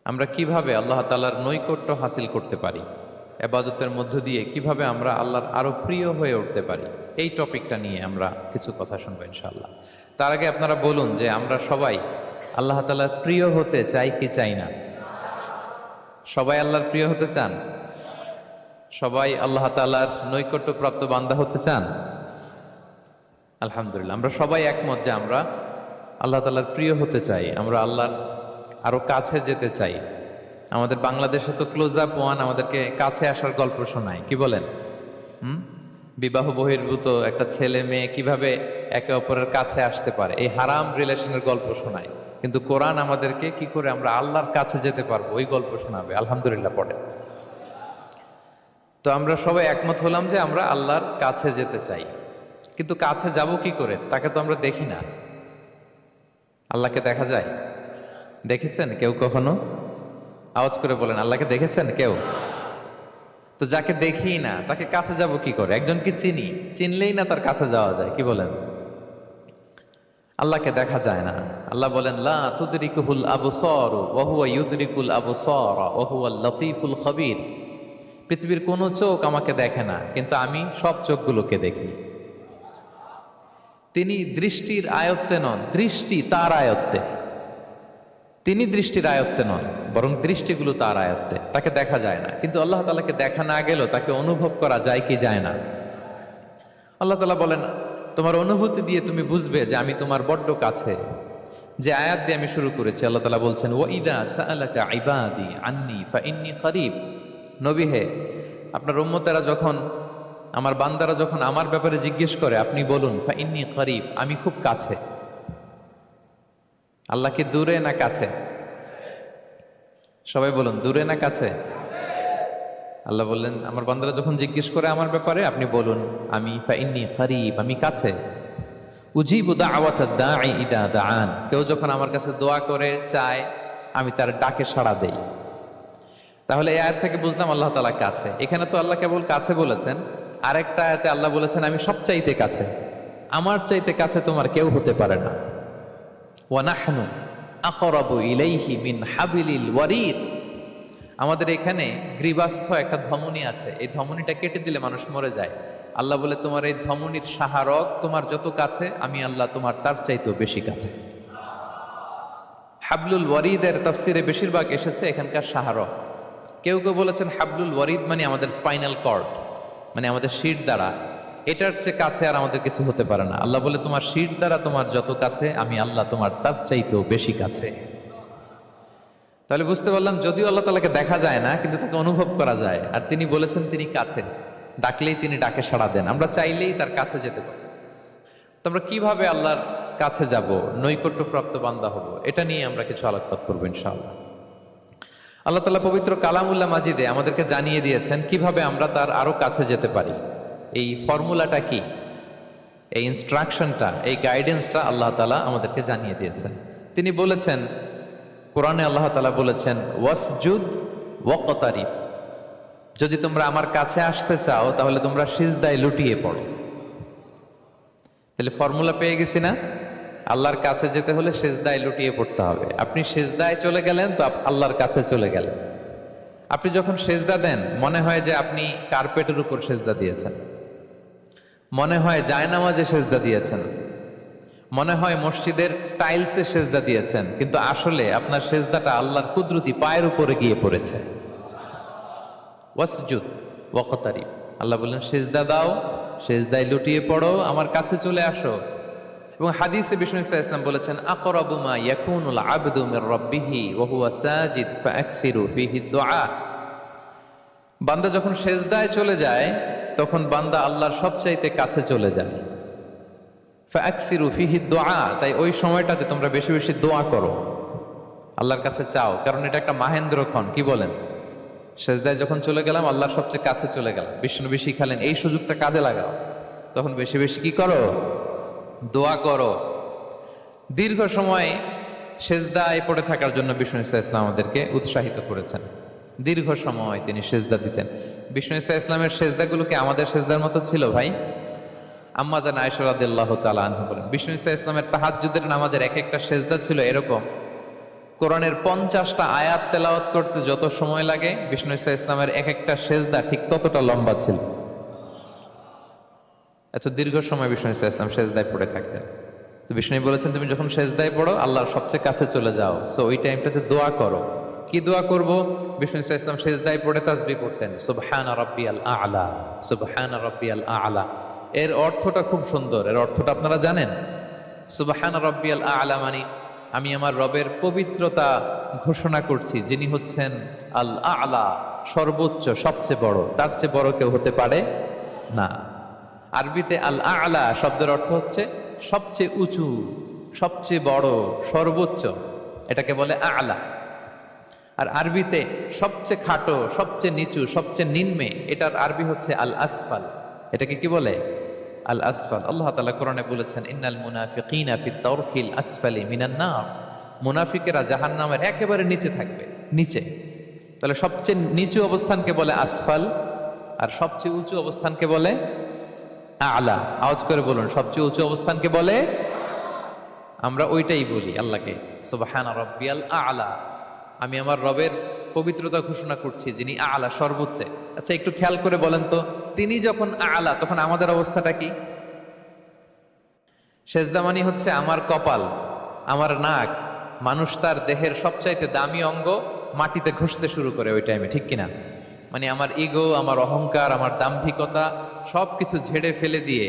আমরা কিভাবে আল্লাহ তাআলার নৈকট্য হাসিল করতে পারি, ইবাদতের মধ্য দিয়ে কিভাবে আমরা আল্লাহর আরো প্রিয় হয়ে উঠতে পারি, এই টপিকটা নিয়ে আমরা কিছু কথা শুনবো ইনশাআল্লাহ। তার আগে আপনারা বলুন যে আমরা সবাই আল্লাহ তাআলার প্রিয় হতে চাই কি চাই না? সবাই আল্লাহর প্রিয় হতে চান? সবাই আল্লাহ তাআলার নৈকট্যপ্রাপ্ত বান্দা হতে চান? আলহামদুলিল্লাহ, আমরা সবাই একমত যে আমরা আল্লাহ তাআলার প্রিয় হতে চাই, আমরা আল্লাহর আরো কাছে যেতে চাই। আমাদের বাংলাদেশে তো ক্লোজ আপ ওয়ান আমাদেরকে কাছে আসার গল্প শোনায়, কি বলেন? বিবাহ বহির্ভূত একটা ছেলে মেয়ে কিভাবে একে অপরের কাছে আসতে পারে, এই হারাম রিলেশনের গল্প শোনায়। কিন্তু কোরআন আমাদেরকে কি করে আমরা আল্লাহর কাছে যেতে পারবো ওই গল্প শোনাবে। আলহামদুলিল্লাহ পড়ে। তো আমরা সবাই একমত হলাম যে আমরা আল্লাহর কাছে যেতে চাই, কিন্তু কাছে যাব কি করে? তাকে তো আমরা দেখি না। আল্লাহকে দেখা যায়? দেখেছেন কেউ কখনো? আওয়াজ করে বলেন, আল্লাহকে দেখেছেন কেউ? তো যাকে দেখি না তাকে কাছে যাব কি করে? একজনকে চিনি, চিনলেই না তার কাছে যাওয়া যায়, কি বলেন? আল্লাহকে দেখা যায় না। আল্লাহ বলেন, লা তুদরিকুহুল আবসার ওয়া হুয়া ইউদরিকুল আবসার ওয়া হুয়াল লতীফুল খবীর। পৃথিবীর কোনো চোখ আমাকে দেখে না, কিন্তু আমি সব চোখগুলোকে দেখি। তিনি দৃষ্টির আয়ত্তে নন, দৃষ্টি তার আয়ত্তে। তিনি দৃষ্টির আয়ত্তে নন, বরং দৃষ্টিগুলো তার আয়ত্তে। তাকে দেখা যায় না, কিন্তু আল্লাহ তাআলাকে দেখা না গেলেও তাকে অনুভব করা যায় কি যায় না? আল্লাহ তাআলা বলেন, তোমার অনুভূতি দিয়ে তুমি বুঝবে যে আমি তোমার বড্ড কাছে। যে আয়াত দিয়ে আমি শুরু করেছি, আল্লাহ তাআলা বলছেন, ওয়া ইযা সাআলাকা ইবাদি আন্নী ফাইন্নী করিব। নবী হে, আপনার উম্মতেরা যখন, আমার বান্দারা যখন আমার ব্যাপারে জিজ্ঞেস করে, আপনি বলুন ফাইন্নী করিব, আমি খুব কাছে। আল্লাহ কি দূরে না কাছে? সবাই বলুন, দূরে না কাছে? আল্লাহ বললেন, আমার বান্দারা যখন জিজ্ঞেস করে আমার ব্যাপারে, আপনি বলুন আমি ফাইন্নী করিব, আমি কাছে। উজিবু দাওয়াতাদ দাঈ ইদা দাআন। কেউ যখন আমার কাছে দোয়া করে চায়, আমি তার ডাকে সাড়া দেই। তাহলে এই আয়াত থেকে বুঝলাম আল্লাহ তাআলা কাছে। এখানে তো আল্লাহ কেবল কাছে বলেছেন, আরেকটা আয়াতে আল্লাহ বলেছেন আমি সবচাইতে কাছে, আমার চাইতে কাছে তোমার কেউ হতে পারে না। ওয়া নাহনু আকরাবু ইলাইহি মিন হাবিলিল ওয়ারিদ। আমাদের এখানে গ্রীবাস্থ একটা ধমনী আছে, এই ধমনীটা কেটে দিলে মানুষ মরে যায়। আল্লাহ বলে, তোমার এই ধমনীর সাহারক তোমার যত কাছে, আমি আল্লাহ তোমার তার চাইতেও বেশি কাছে। হাবলুল ওয়ারিদের তাফসিরে বেশিরভাগ এসেছে এখানকার সাহারক। কেউ কেউ বলেছেন হাবলুল ওয়ারিদ মানে আমাদের স্পাইনাল কর্ড, মানে আমাদের শির দ্বারা। এটার চেয়ে কাছে আর আমাদের কিছু হতে পারে না। আল্লাহ বলে, তোমার শির দ্বারা তোমার যত কাছে, আমি আল্লাহ তোমার তার চাইতেও বেশি কাছে। তাহলে বুঝতে পারলাম, যদিও আল্লাহ তাআলাকে দেখা যায় না, কিন্তু তাকে অনুভব করা যায়। আর তিনি বলেছেন তিনি কাছে, ডাকলেই তিনি ডাকে সাড়া দেন, আমরা চাইলেই তার কাছে যেতে পারি। তো আমরা কিভাবে আল্লাহর কাছে যাব, নৈকট্যপ্রাপ্ত বান্দা হব, এটা নিয়ে আমরা কিছু আলোকপাত করবো ইনশাআল্লাহ। আল্লাহ তাআলা পবিত্র কালামুল্লাহ মাজিদে আমাদেরকে জানিয়ে দিয়েছেন কিভাবে আমরা তার আরো কাছে যেতে পারি। এই ফর্মুলাটা কি, এই ইনস্ট্রাকশনটা, এই গাইডেন্সটা আল্লাহ তাআলা আমাদেরকে জানিয়ে দিয়েছেন। তিনি বলেছেন, কোরআনে আল্লাহ তাআলা বলেছেন, ওয়াসজুদ ওয়াকতারিব। যদি তোমরা আমার কাছে আসতে চাও তাহলে তোমরা সিজদায় লুটিয়ে পড়ো। তাহলে ফর্মুলা পেয়ে গেছি না? আল্লাহর কাছে যেতে হলে সিজদায় লুটিয়ে পড়তে হবে। আপনি সিজদায় চলে গেলেন তো আল্লাহর কাছে চলে গেলেন। আপনি যখন সিজদা দেন, মনে হয় যে আপনি কার্পেটের উপর সিজদা দিয়েছেন, মনে হয় জায়নামাজে সিজদা দিয়েছেন, মনে হয় মসজিদের টাইলসে সেজদা দিয়েছেন, কিন্তু আসলে আপনার সেজদাটা আল্লাহর কুদরতি পায়ের উপরে গিয়ে পড়েছে। ওয়াসজুদ ওয়াকতারিব। আল্লাহ বললেন, সেজদা দাও, সেজদায় লুটিয়ে পড়ো, আমার কাছে চলে আসো। এবং হাদিসে বিষ্ণু ইসলাম বলেছেন, আকরাবু মা ইয়াকুনুল আবদু মির রাব্বিহি ওয়া হুয়া সাজিদ ফাআকসিরু ফীহি দুআ। বান্দা যখন সেজদায় চলে যায়, তখন বান্দা আল্লাহর সবচাইতে কাছে চলে যায়। ফাআকসিরু ফীহি দুআ, তাই ওই সময়টাতে তোমরা বেশি বেশি দোয়া করো, আল্লাহর কাছে চাও। কারণ এটা একটা মাহেন্দ্রক্ষণ, কি বলেন? সেজদায় যখন চলে গেলাম, আল্লাহর সবচেয়ে কাছে চলে গেলাম। বিষ্ণু শিখালেন এই সুযোগটা কাজে লাগাও, তখন বেশি বেশি কি করো? দোয়া করো। দীর্ঘ সময় সেজদায় পড়ে থাকার জন্য বিষ্ণু ইসলাম আমাদেরকে উৎসাহিত করেছেন। দীর্ঘ সময় তিনি সেজদা দিতেন। বিষ্ণু ইসলামের সেজদাগুলোকে আমাদের সেজদার মতো ছিল ভাই? আম্মা জান আয়েশা রাদিয়াল্লাহু তাআলা আনহা বলেন, বিষ্ণু ইসলামের তাহাজ্জুদের নামাজের এক একটা সেজদা ছিল এরকম, কোরআনের 50টা আয়াত তেলাওয়াত করতে যত সময় লাগে, বিষ্ণু ঈসা ইসলামের এক একটা সেজদা ঠিক ততটা লম্বা ছিল। এত দীর্ঘ সময় বিষ্ণু ঈসা ইসলাম সেজদায় পড়ে থাকতেন। তো বিষ্ণু বলেছেন, তুমি যখন সেজদায় পড়ো আল্লাহর সবচেয়ে কাছে চলে যাও, সো ওই টাইমটাতে দোয়া করো। কি দোয়া করব? বিষ্ণু ঈসা ইসলাম সেজদায় পড়ে তাসবিহ পড়তেন, সুবহানা রাব্বিয়াল আ'লা, সুবহানা রাব্বিয়াল আ'লা। এর অর্থটা খুব সুন্দর। এর অর্থটা আপনারা জানেন? সুবহানা রাব্বিয়াল আ'লা মানে আমি আমার রবের পবিত্রতা ঘোষণা করছি, যিনি হচ্ছেন আল আ'লা, সর্বোচ্চ, সবচেয়ে বড়। তার চেয়ে বড় কেউ হতে পারে না। আরবিতে আল আ'লা শব্দের অর্থ হচ্ছে সবচেয়ে উঁচু, সবচেয়ে বড়, সর্বোচ্চ, এটাকে বলে আ'লা। আর আরবিতে সবচেয়ে খাটো, সবচেয়ে নিচু, সবচেয়ে নিম্নে, এটার আরবি হচ্ছে আল আসফাল। এটাকে কি বলে? আল আসফাল। আল্লাহ তাআলা কোরআনে বলেছেন, ইন্নাল মুনাফিকিনা ফিদ দারকিল আসফালি মিনান নার। মুনাফিকেরা জাহান্নামের একেবারে নিচে থাকবে, নিচে। তাহলে সবচেয়ে নিচু অবস্থানকে বলে আসফাল, আর সবচেয়ে উঁচু অবস্থানকে বলে আ'লা। আওয়াজ করে বলুন, সবচেয়ে উঁচু অবস্থানকে বলে। আমরা ওইটাই বলি আল্লাহকে, সুবহানা রাব্বিয়াল আ'লা। আমি আমার রবের পবিত্রতা ঘোষণা করছি, যিনি আ'লা, সর্বোচ্চ। আচ্ছা, একটু খেয়াল করে বলেন তো, তিনি যখন আ'লা তখন আমাদের অবস্থাটা কি? সেজদা মানে হচ্ছে আমার কপাল, আমার নাক, মানুষ তার দেহের সবচাইতে দামি অঙ্গ মাটিতে ঘষতে শুরু করে ওই টাইমে, ঠিক কিনা? মানে আমার ইগো, আমার অহংকার, আমার দাম্ভিকতা সবকিছু ঝেড়ে ফেলে দিয়ে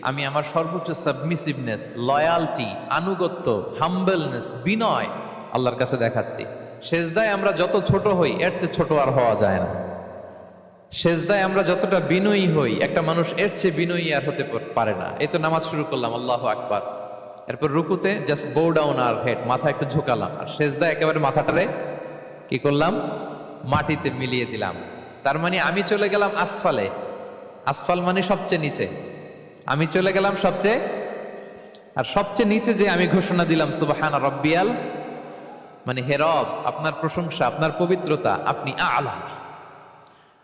আমি আমার সর্বোচ্চ সাবমিসিভনেস, লয়ালটি, আনুগত্য, হাম্বলনেস, বিনয় আল্লাহর কাছে দেখাচ্ছি। সেজদায় আমরা যত ছোট হই এর চেয়ে ছোট আর হওয়া যায় না। সেজদায় আমরা যতটা বিনয়ী হই, একটা মানুষ এর চেয়ে বিনয়ী আর হতে পারে না। এই তো নামাজ শুরু করলাম, আল্লাহু আকবার, এরপর রুকুতে জাস্ট বো ডাউন আর হেড, মাথা একটু ঝুঁকালাম, আর সেজদায় একেবারে মাথাটারে কি করলাম? মাটিতে মিলিয়ে দিলাম। তার মানে আমি চলে গেলাম আসফালে। আসফাল মানে সবচেয়ে নিচে, আমি চলে গেলাম সবচেয়ে, আর সবচেয়ে নিচে যে আমি ঘোষণা দিলাম সুবহানা রাব্বিয়াল, মানে হে রব, আপনার প্রশংসা, আপনার পবিত্রতা, আপনি আ'লা।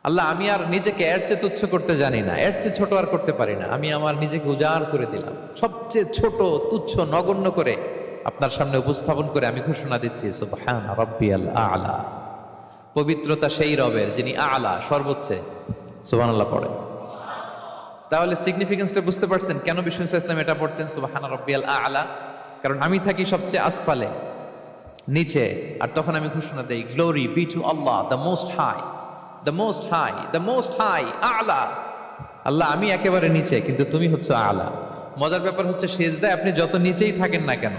আল্লাহ, আমি আর নিজেকে এর চেয়ে তুচ্ছ করতে জানি না, এর চেয়ে ছোট আর করতে পারি না। আমি আমার নিজেকে উজাড় করে দিলাম, সবচেয়ে ছোট, তুচ্ছ, নগণ্য করে আপনার সামনে উপস্থাপন করে আমি ঘোষণা দিচ্ছি সুবহানা রাব্বিয়াল আ'লা। পবিত্রতা সেই রবের যিনি আ'লা, সর্বোচ্চ। সুবহানাল্লাহ পড়ে। তাহলে সিগনিফিকেন্সটা বুঝতে পারছেন কেন বিষ্ণু ইসলাম এটা পড়তেন, সুবহানা রাব্বিয়াল আ'লা? কারণ আমি থাকি সবচেয়ে আসফালে, নিচে, আর তখন আমি ঘোষণা দেই, glory be to Allah the most high, the most high, the most high, আ'লা। আল্লাহ, আমি একেবারে নিচে, কিন্তু তুমি হচ্ছে আ'লা। মজার ব্যাপার হচ্ছে, সেজদায় আপনি যত নিচেই থাকেন না কেন,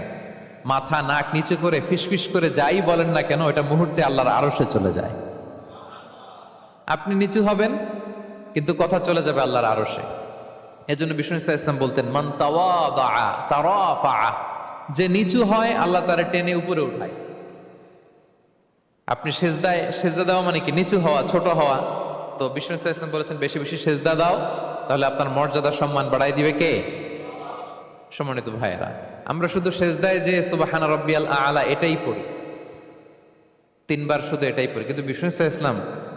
মাথা নাক নিচে করে ফিসফিস করে যাই বলেন না কেন, এটা মুহূর্তে আল্লাহর আরশে চলে যায়। আপনি নিচু হবেন কিন্তু কথা চলে যাবে আল্লাহর আরশে। এজন্য বিষ্ণু ইসলাম বলতেন, মান তাওয়াদা তারাফা, যে নিচু হয় আল্লাহ তারে টেনে উপরে উঠায়। আপনি সেজদা দেওয়া মানে কি? নিচু হওয়া, ছোট হওয়া। তো বিষ্ণু ইসলাম বলেছেন, বেশি বেশি সেজদা দাও, তাহলে আপনার মর্যাদা, সম্মান বাড়াই দিবে কে? সম্মানিত ভাইয়েরা, আমরা শুধু সেজদায় যে সুবহানা রাব্বিয়াল আ'লা এটাই পড়ি, 3 বার শুধু এটাই পড়ি, কিন্তু বিষ্ণু ইসলাম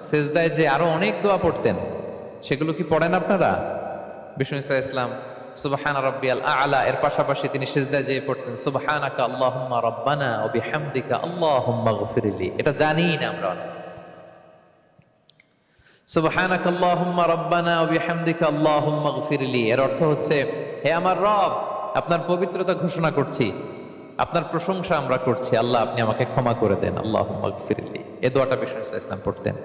সেজদায় যে আরো অনেক দোয়া পড়তেন, সেগুলো কি পড়েন আপনারা? বিষ্ণু ইসলাম সুবহানা রাব্বিয়াল আ'লা এর পাশাপাশি তিনি সিজদায় যেয়ে পড়তেন সুবহানাকা আল্লাহুম্মা রাব্বানা ওয়া বিহামদিকা আল্লাহুম্মা গফিরলি। এটা জানি না আমরা অনেকে। সুবহানাকা আল্লাহুম্মা রাব্বানা ওয়া বিহামদিকা আল্লাহুম্মা গফিরলি এর অর্থ হচ্ছে, হে আমার রব, আপনার পবিত্রতা ঘোষণা করছি, আপনার প্রশংসা আমরা করছি, আল্লাহ আপনি আমাকে ক্ষমা করে দেন, আল্লাহুম্মা গফিরলি। এই দোয়াটা বিষ্ণু ইসলাম পড়তেন।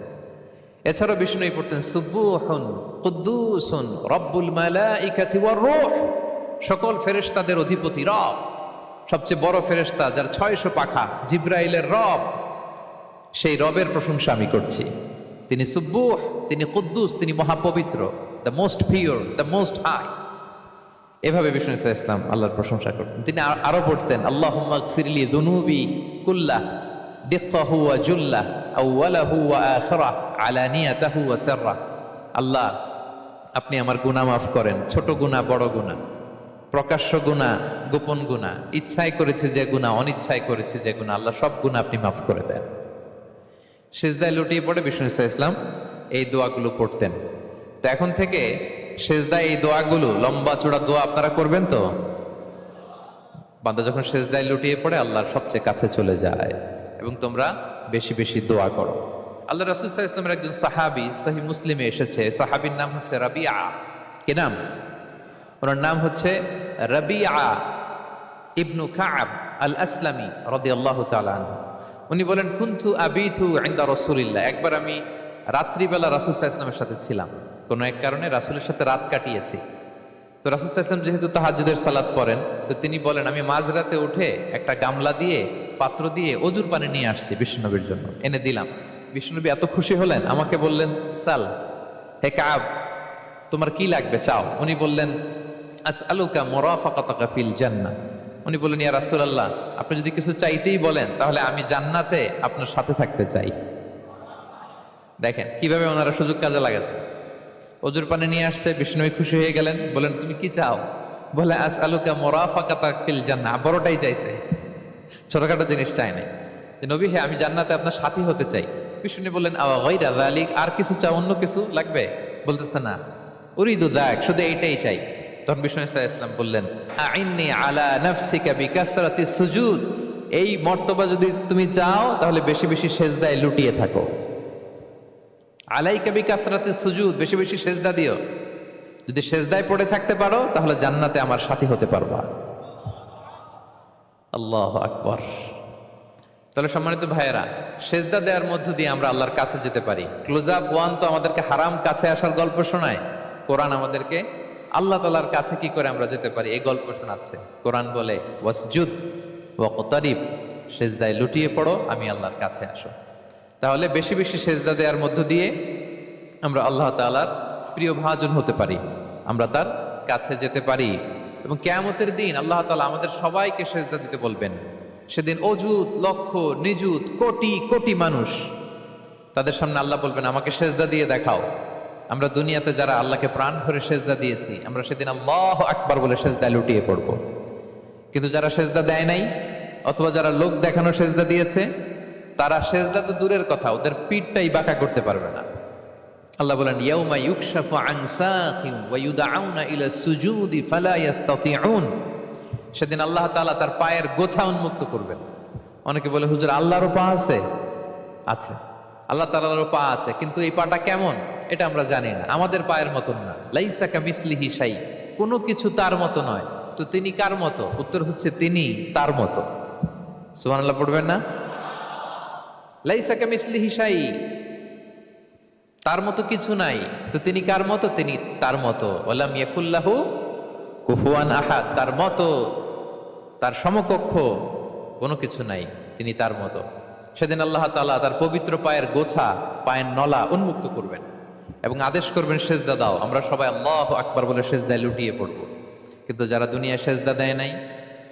এছাড়াও বিষ্ণু পড়তেন সুবহুন কুদ্দুসুন রব্বুল মালাইকাতি ওয়ার রূহ, সকল ফেরেশতাদের অধিপতি রব, সবচেয়ে বড় ফেরেশতা যার 600 পাখা, জিবরাইলের রব, সেই রবের প্রশংসা আমি করছি। তিনি সুবহুহ, তিনি কুদ্দুস, তিনি মহাপবিত্র, the most pure, the most high. এভাবে বিষ্ণু ইসলাম আল্লাহর প্রশংসা করতেন। তিনি আরো পড়তেন আল্লাহুম্মা গফিরলি যুনুবি কুল্লাহ দিক্কাহু ওয়া জুল্লাহ আউওয়ালাহু ওয়া আখিরাহ আলানিয়াতাহু ওয়া সিররাহ। আল্লাহ আপনি আমার গুনাহ মাফ করেন, ছোট গুনাহ, বড় গুনাহ, প্রকাশ্য গুনাহ, গোপন গুনাহ, ইচ্ছায় করেছে যে গুনাহ, অনিচ্ছায় করেছে যে গুনাহ, আল্লাহ সব গুনাহ আপনি মাফ করে দেন। সিজদায় লুটিয়ে পড়ে বিষ্ণু ইসলাম এই দোয়াগুলো পড়তেন। তো এখন থেকে সিজদায় এই দোয়াগুলো, লম্বা চূড়া দোয়া আপনারা করবেন তো? বান্দা যখন সিজদায় লুটিয়ে পড়ে আল্লাহর সবচেয়ে কাছে চলে যায় এবং তোমরা বেশি বেশি দোয়া করো। আল্লাহ রাসূল সাল্লাল্লাহু আলাইহি ওয়াসাল্লামের একজন সাহাবী সহিহ মুসলিমে এসেছে, সাহাবীর নাম হচ্ছে রাবিআ। কি নাম? ওনার নাম হচ্ছে রাবিআ ইবনু কাব আল আসলামি রাদিয়াল্লাহু তাআলা আনহু। উনি বলেন, কুনতু আবিতু ইনদা রাসূলিল্লাহ, একবার আমি রাত্রিবেলা রাসূল সাল্লাল্লাহু আলাইহি ওয়াসাল্লামের সাথে ছিলাম, কোনো এক কারণে রাসূলের সাথে রাত কাটিয়েছি। তো রাসূল সাল্লাল্লাহু আলাইহি ওয়াসাল্লাম যেহেতু তাহাজ্জুদের সালাত পড়েন, তো তিনি বলেন, আমি মাঝরাতে উঠে একটা গামলা দিয়ে পাত্র দিয়ে অজুর পানি নিয়ে আসছি বিশ্বনবীর জন্য, এনে দিলাম। বিশ্বনবী এত খুশি হলেন, আমাকে বললেন, সাল, হে কাব, তোমার কি লাগবে চাও। উনি বললেন, আসআলুকা মুরাফাকাতাকা ফিল জান্নাহ। উনি বললেন, ইয়া রাসূলুল্লাহ, আপনি যদি কিছু চাইতেই বলেন তাহলে আমি জান্নাতে আপনার সাথে থাকতে চাই। দেখেন কিভাবে ওনারা সুযোগ কাজে লাগাতেন। অজুর পানি নিয়ে আসছে, বিষ্ণু খুশি হয়ে গেলেন, বলেন, তুমি কি চাও? বলে, আসআলুকা মুরাফাকাতাকা ফিল জান্নাহ। বড়টাই চাইছে, ছোটখাটো জিনিস চাই নাই। যে নবী, হে, আমি জান্নাতে আপনার সাথী হতে চাই। বিষ্ণু বললেন, আওয়া গায়রা যালিক, আর কিছু চাও, অন্য কিছু লাগবে? বলতেছে, না, উরিদু যাক, শুধু এইটাই চাই। তখন বিষ্ণু সাল্লাল্লাহু আলাইহি ওয়াসাল্লাম বললেন, আইন্নি আলা নাফসিকা বিকাসরাতি সুজুদ, এই মর্তবা যদি তুমি চাও তাহলে বেশি বেশি সেজদায় লুটিয়ে থাকো। আলাইকা বিকাসরাতি সুজুদ, বেশি বেশি সেজদা দিও। যদি সেজদায় পড়ে থাকতে পারো তাহলে জান্নাতে আমার সাথী হতে পারবা। আল্লাহু আকবার। তাহলে সম্মানিত ভাইয়েরা, সেজদা দেওয়ার মধ্য দিয়ে আমরা আল্লাহর কাছে যেতে পারি। ক্লোজ আপ ওয়ান তো আমাদেরকে হারাম কাছে আসার গল্প শোনায়, কোরআন আমাদেরকে আল্লাহ তাআলার কাছে কি করে আমরা যেতে পারি এই গল্প শোনাচ্ছে। কোরআন বলে, ওয়াসজুদ ওয়াকতারিব, সেজদায় লুটিয়ে পড়ো, আমি আল্লাহর কাছে আসো। তাহলে বেশি বেশি সেজদা দেওয়ার মধ্য দিয়ে আমরা আল্লাহ তাআলার প্রিয় ভাজন হতে পারি, আমরা তার কাছে যেতে পারি। এবং কিয়ামতের দিন আল্লাহ তাআলা আমাদের সবাইকে সেজদা দিতে বলবেন। সেদিন অযুত লক্ষ নিযুত কোটি কোটি মানুষ, তাদের সামনে আল্লাহ বলবেন, আমাকে সেজদা দিয়ে দেখাও। আমরা দুনিয়াতে যারা আল্লাহকে প্রাণ ভরে সেজদা দিয়েছি, আমরা সেদিন আল্লাহু আকবার বলে সেজদায় লুটিয়ে পড়ব। কিন্তু যারা সেজদা দেয় নাই, অথবা যারা লোক দেখানো সেজদা দিয়েছে, তারা সেজদা তো দূরের কথা, ওদের পিঠটাই বাঁকা করতে পারবে না। আল্লাহ বলেন, ইয়াউমা ইউকশাফু আন সাকিন ওয়া ইউদআউনা ইলা সুজুদি ফালা ইস্তাতিউন, সেদিন আল্লাহ তাআলা তার পায়ের গোছা উন্মুক্ত করবেন। অনেকে বলে, হুজুর, আল্লাহরও পা আছে? আছে, আল্লাহ তাআলারও পা আছে, কিন্তু এই পাটা কেমন এটা আমরা জানি না, আমাদের পায়ের মতন না। লাইসা কামিসলিহি শাই, কোনো কিছু তার মতো নয়। তো তিনি কার মতো? উত্তর হচ্ছে, তিনি তার মতো। সুবহানাল্লাহ পড়বেন না? লাইসা কামিসলিহি শাই, তার মতো কিছু নাই। তো তিনি কার মতো? তিনি তার মতো। ওয়ালাম ইয়াকুল্লাহু কুফুয়ান আহাদ, তার মতো, তার সমকক্ষ কোনো কিছু নাই, তিনি তার মতো। সেদিন আল্লাহ তাআলা তার পবিত্র পায়ের গোছা, পায়ের নলা উন্মুক্ত করবেন এবং আদেশ করবেন, সেজদা দাও। আমরা সবাই আল্লাহু আকবার বলে সেজদায় লুটিয়ে পড়ব। কিন্তু যারা দুনিয়ায় সেজদা দেয় নাই,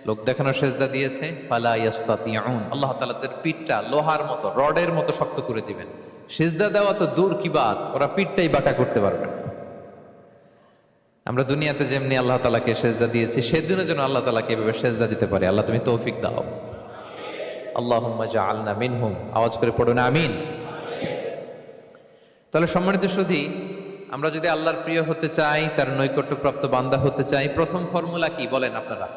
লোক দেখানো সেজদা দিয়েছে, ফালা ইস্তাতিউন, আল্লাহ তাআলা তাদের পিঠটা লোহার মতো, রডের মতো শক্ত করে দিবেন। সেজদা দেওয়া তো দূর কি বাত, ওরা পিঠটাই বাঁকা করতে পারবে না। আমরা দুনিয়াতে যেমনি আল্লাহ তাআলাকে সেজদা দিয়েছি, সেদিনও যেন আল্লাহ তাআলাকে এভাবে সেজদা দিতে পারি। আল্লাহ তুমি তৌফিক দাও। আল্লাহুম্মা জাআলনা মিনহুম, আওয়াজ করে পড়ুন আমিন। তাহলে সম্মানিত সুধী, আমরা যদি আল্লাহর প্রিয় হতে চাই, তার নৈকট্যপ্রাপ্ত বান্দা হতে চাই, প্রথম ফর্মুলা কি বলেন আপনারা?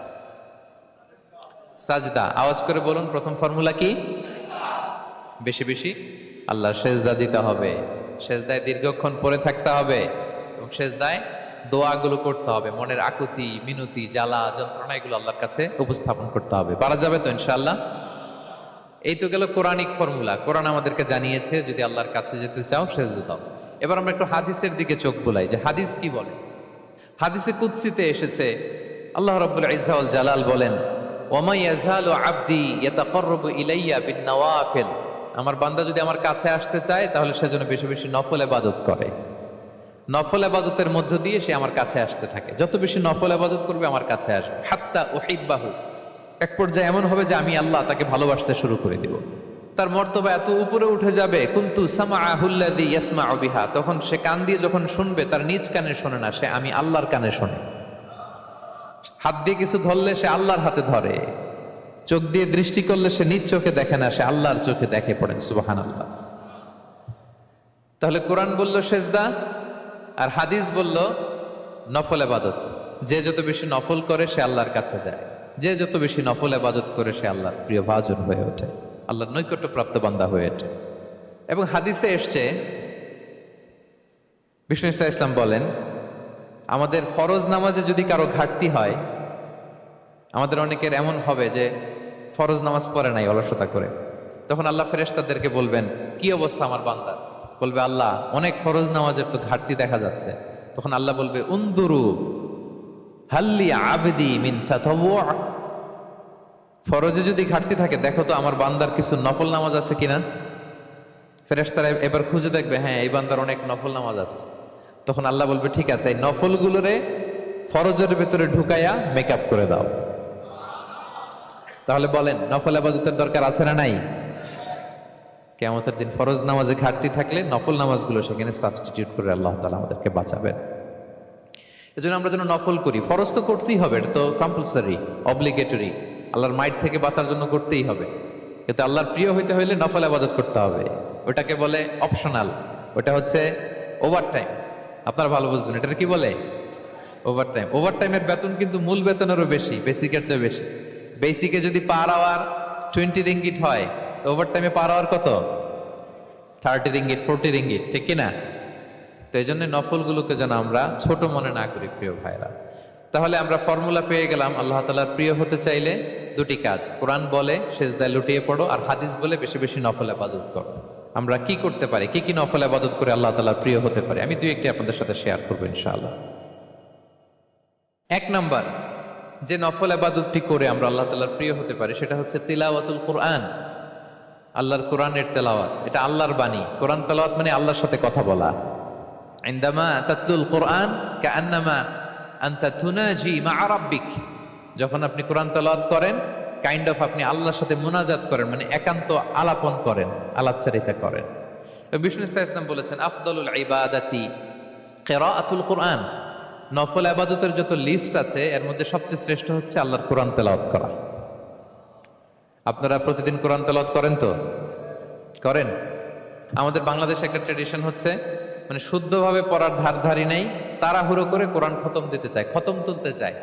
সাজদা। আওয়াজ করে বলুন, প্রথম ফর্মুলা কি? বেশি বেশি আল্লাহর সেজদা দিতে হবে, সেজদায় দীর্ঘক্ষণ পড়ে থাকতে হবে এবং সেজদায় দোয়াগুলো করতে হবে, মনের আকুতি মিনতি জ্বালা যন্ত্রণা এগুলো আল্লাহর কাছে উপস্থাপন করতে হবে। পারা যাবে তো ইনশাআল্লাহ? এই তো গেল কোরআনিক ফর্মুলা। কোরআন আমাদেরকে জানিয়েছে, যদি আল্লাহর কাছে যেতে চাও সেজদা দাও। এবার আমরা একটু হাদিসের দিকে চোখ বুলাই, যে হাদিস কি বলে। হাদিসে কুদসিতে এসেছে, আল্লাহ রাব্বুল ইজ্জা ওয়াল জালাল বলেন, ওয়া মা ইয়াজালু আবদি ইয়াতাকাররাবু ইলাইয়া বিন নওয়াফিল, আমার বান্দা যদি আমার কাছে আসতে চায় তাহলে সেজন্য বেশি বেশি নফল ইবাদত করে। নফল ইবাদতের মধ্য দিয়ে সে আমার কাছে আসতে থাকে। যত বেশি নফল ইবাদত করবে আমার কাছে আসবে। হাত্তা উহিব্বাহু, এক পর্যায়ে এমন হবে যে আমি আল্লাহ তাকে ভালোবাসতে শুরু করে দিব। তার মর্তবা এত উপরে উঠে যাবে, কুনতু সামাআহুল্লাযী ইয়াসমাউ বিহা, তখন সে কান দিয়ে যখন শুনবে তার নিজ কানে শোনে না, সে আমি আল্লাহর কানে শোনে। হাত দিয়ে কিছু ধরলে সে আল্লাহর হাতে ধরে, চোখ দিয়ে দৃষ্টি করলে সে নিজ চোখে দেখে না, সে আল্লাহর চোখে দেখে। পড়েন সুবহানাল্লাহ। তাহলে কোরআন বলল সেজদা, আর হাদিস বলল নফল ইবাদত। যে যত বেশি নফল করে সে আল্লাহর কাছে যায়, যে যত বেশি নফল ইবাদত করে সে আল্লাহর প্রিয় ভাজন হয়ে ওঠে। আল্লাহর নৈকট্যপ্রাপ্ত বান্দা হয়ে ওঠে। এবং হাদিসে এসছে, বিষ্ণু ইসা ইসলাম বলেন, আমাদের ফরজ নামাজে যদি কারো ঘাটতি হয়, আমাদের অনেকের এমন হবে যে ফরজ নামাজ পড়ে নাই অলসতা করে, তখন আল্লাহ ফেরেশতাদেরকে বলবেন, কি অবস্থা আমার বান্দার? বলবে, আল্লাহ অনেক ফরজ নামাজের তো ঘাটতি দেখা যাচ্ছে। তখন আল্লাহ বলবে, উনদুরু হাল্লি আবদি মিন তাতাওয়ু, ফরজে যদি ঘাটতি থাকে দেখো তো আমার বান্দার কিছু নফল নামাজ আছে কিনা। ফেরেশতারা এবার খুঁজে দেখবে, হ্যাঁ এই বান্দার অনেক নফল নামাজ আছে। তখন আল্লাহ বলবে, ঠিক আছে, এই নফলগুলোরে ফরজের ভেতরে ঢুকাইয়া মেকআপ করে দাও। তাহলে বলেন, নফল ইবাদতের দরকার আছে না নাই? কিয়ামতের দিন ফরজ নামাজে ঘাটতি থাকলে নফল নামাজগুলো সেখানে সাবস্টিটিউট করে আল্লাহ তাআলা আমাদেরকে বাঁচাবেন। এজন্য আমরা যেন নফল করি। ফরজ তো করতেই হবে, এটা তো কম্পালসারি, অব্লিগেটরি, আল্লাহর মাইট থেকে বাঁচার জন্য করতেই হবে। কিন্তু আল্লাহর প্রিয় হইতে হইলে নফল ইবাদত করতে হবে। ওটাকে বলে অপশনাল, ওটা হচ্ছে ওভারটাইম। আপনারা ভালো বুঝবেন, এটা কি বলে? ওভারটাইম। ওভারটাইমের বেতন কিন্তু মূল বেতনেরও বেশি, বেসিকের চেয়ে বেশি। বেসিকে যদি পার আওয়ার 20 রিঙ্গিট হয়, তো ওভারটাইমে পার আওয়ার কত? 30 রিঙ্গিট, 40 রিঙ্গিট, ঠিক কিনা? তো এই জন্য নফলগুলোকে যেন আমরা ছোট মনে না করি প্রিয় ভাইরা। তাহলে আমরা ফর্মুলা পেয়ে গেলাম, আল্লাহ তাআলার প্রিয় হতে চাইলে দুটি কাজ, কোরআন বলে সিজদায় লুটিয়ে পড়ো, আর হাদিস বলে বেশি বেশি নফল ইবাদত করো। আমরা কি করতে পারি, কি কি নফল ইবাদত করে আল্লাহ তাআলার প্রিয় হতে পারি, আমি দুই একটি আপনাদের সাথে শেয়ার করবো ইনশাআল্লাহ। এক নাম্বার যে নফল ইবাদতটি করে আমরা আল্লাহ তাআলার প্রিয় হতে পারি সেটা হচ্ছে তিলাওয়াতুল কোরআন, আল্লাহর কোরআনের তেলাওয়াত। এটা আল্লাহর বাণী। কোরআন তেলাওয়াত মানে আল্লাহর সাথে কথা বলা। ইনদামা তাতলুল কোরআন কাআন্নামা আনতা তুনাজি মা রাব্বিক, যখন আপনি কোরআন তেলাওয়াত করেন কাইন্ড অফ আপনি আল্লাহর সাথে মুনাজাত করেন, মানে একান্ত আলাপন করেন, আলাপচারিতা করেন। বিষ্ণু ইসলাম বলেছেন, আফদলুল ইবাদাতি কিরাআতুল কোরআন, নফল ইবাদতের যত লিস্ট আছে এর মধ্যে সবচেয়ে শ্রেষ্ঠ হচ্ছে আল্লাহর কোরআন তেলাওয়াত করা। আপনারা প্রতিদিন কোরআন তেলাওয়াত করেন তো? করেন? আমাদের বাংলাদেশে একটা ট্রেডিশন হচ্ছে, মানে শুদ্ধভাবে পড়ার ধারধারি নেই, তাড়াহুড়ো করে কোরআন খতম দিতে চায়, খতম তুলতে চায়,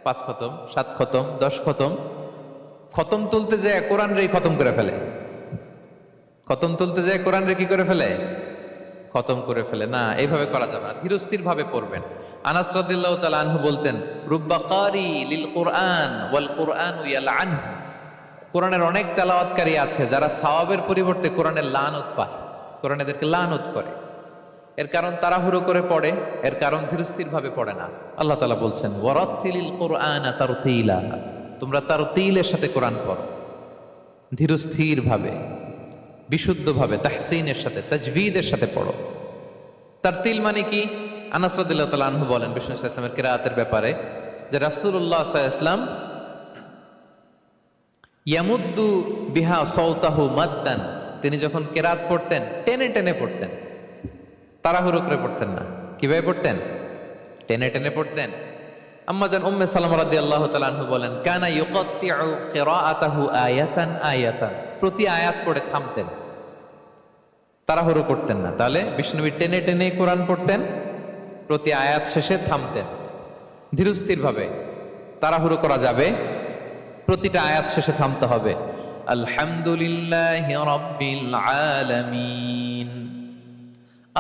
5 খতম, 7 খতম, 10 খতম। খতম তুলতে যায় কোরআন রে খতম করে ফেলে, খতম তুলতে যায় কোরআন রে কি করে ফেলে? খতম করে ফেলে। না, এইভাবে করা যাবে না, ধীরস্থির ভাবে পড়বেন। আনাস রাদিয়াল্লাহু তাআলা আনহু বলতেন, রুব্বা কারি লিল কোরআন ওয়াল কোরআনু ইয়ালআনহু, কোরআনের অনেক তেলাওয়াতকারী আছে যারা সওয়াবের পরিবর্তে কোরআনের লানত পায়, কোরআন এদেরকে লানত করে। এর কারণ তাড়াহুড়ো করে পড়ে, এর কারণ ধীরস্থির ভাবে পড়ে না। আল্লাহ তাআলা বলছেন, ওয়ারাত্তিলিল কোরআনা তারতিলা, তোমরা তারতিলের সাথে কোরআন পড়ো, ধীরস্থির ভাবে, বিশুদ্ধ ভাবে, তাহসিনের সাথে, তাজবিদের সাথে পড়ো। তারতিল মানে কি? আনাস রাদিয়াল্লাহু তাআলা আনহু বলেন বিষ্ণু সাল্লাল্লাহু আলাইহি ওয়াসাল্লামের কিরাআতের ব্যাপারে, যে রাসূলুল্লাহ সাল্লাল্লাহু আলাইহি ওয়াসাল্লাম ইয়ামুদ্দু বিহা সাওতাহু মাদ্দান, তিনি যখন কিরাত পড়তেন টেনে টেনে পড়তেন, তাড়াহুড়ো করে পড়তেন না। কিভাবে পড়তেন? টেনে টেনে পড়তেন। আম্মা জান উম্মে সালামা রাদিয়াল্লাহু তাআলা আনহা বলেন, কানা ইউকাত্তিউ কিরাআতাহু আয়াতান আয়াতান, প্রতি আয়াত পড়ে থামতেন, তাড়াহুড়ো করতেন না। তাহলে বিষ্ণুনবী টেনে টেনে কোরআন পড়তেন, প্রতি আয়াত শেষে থামতেন, ধীরস্থির ভাবে। তাড়াহুড়ো করা যাবে, প্রতিটা আয়াত শেষে থামতে হবে। আলহামদুলিল্লাহি রাব্বিল আলামিন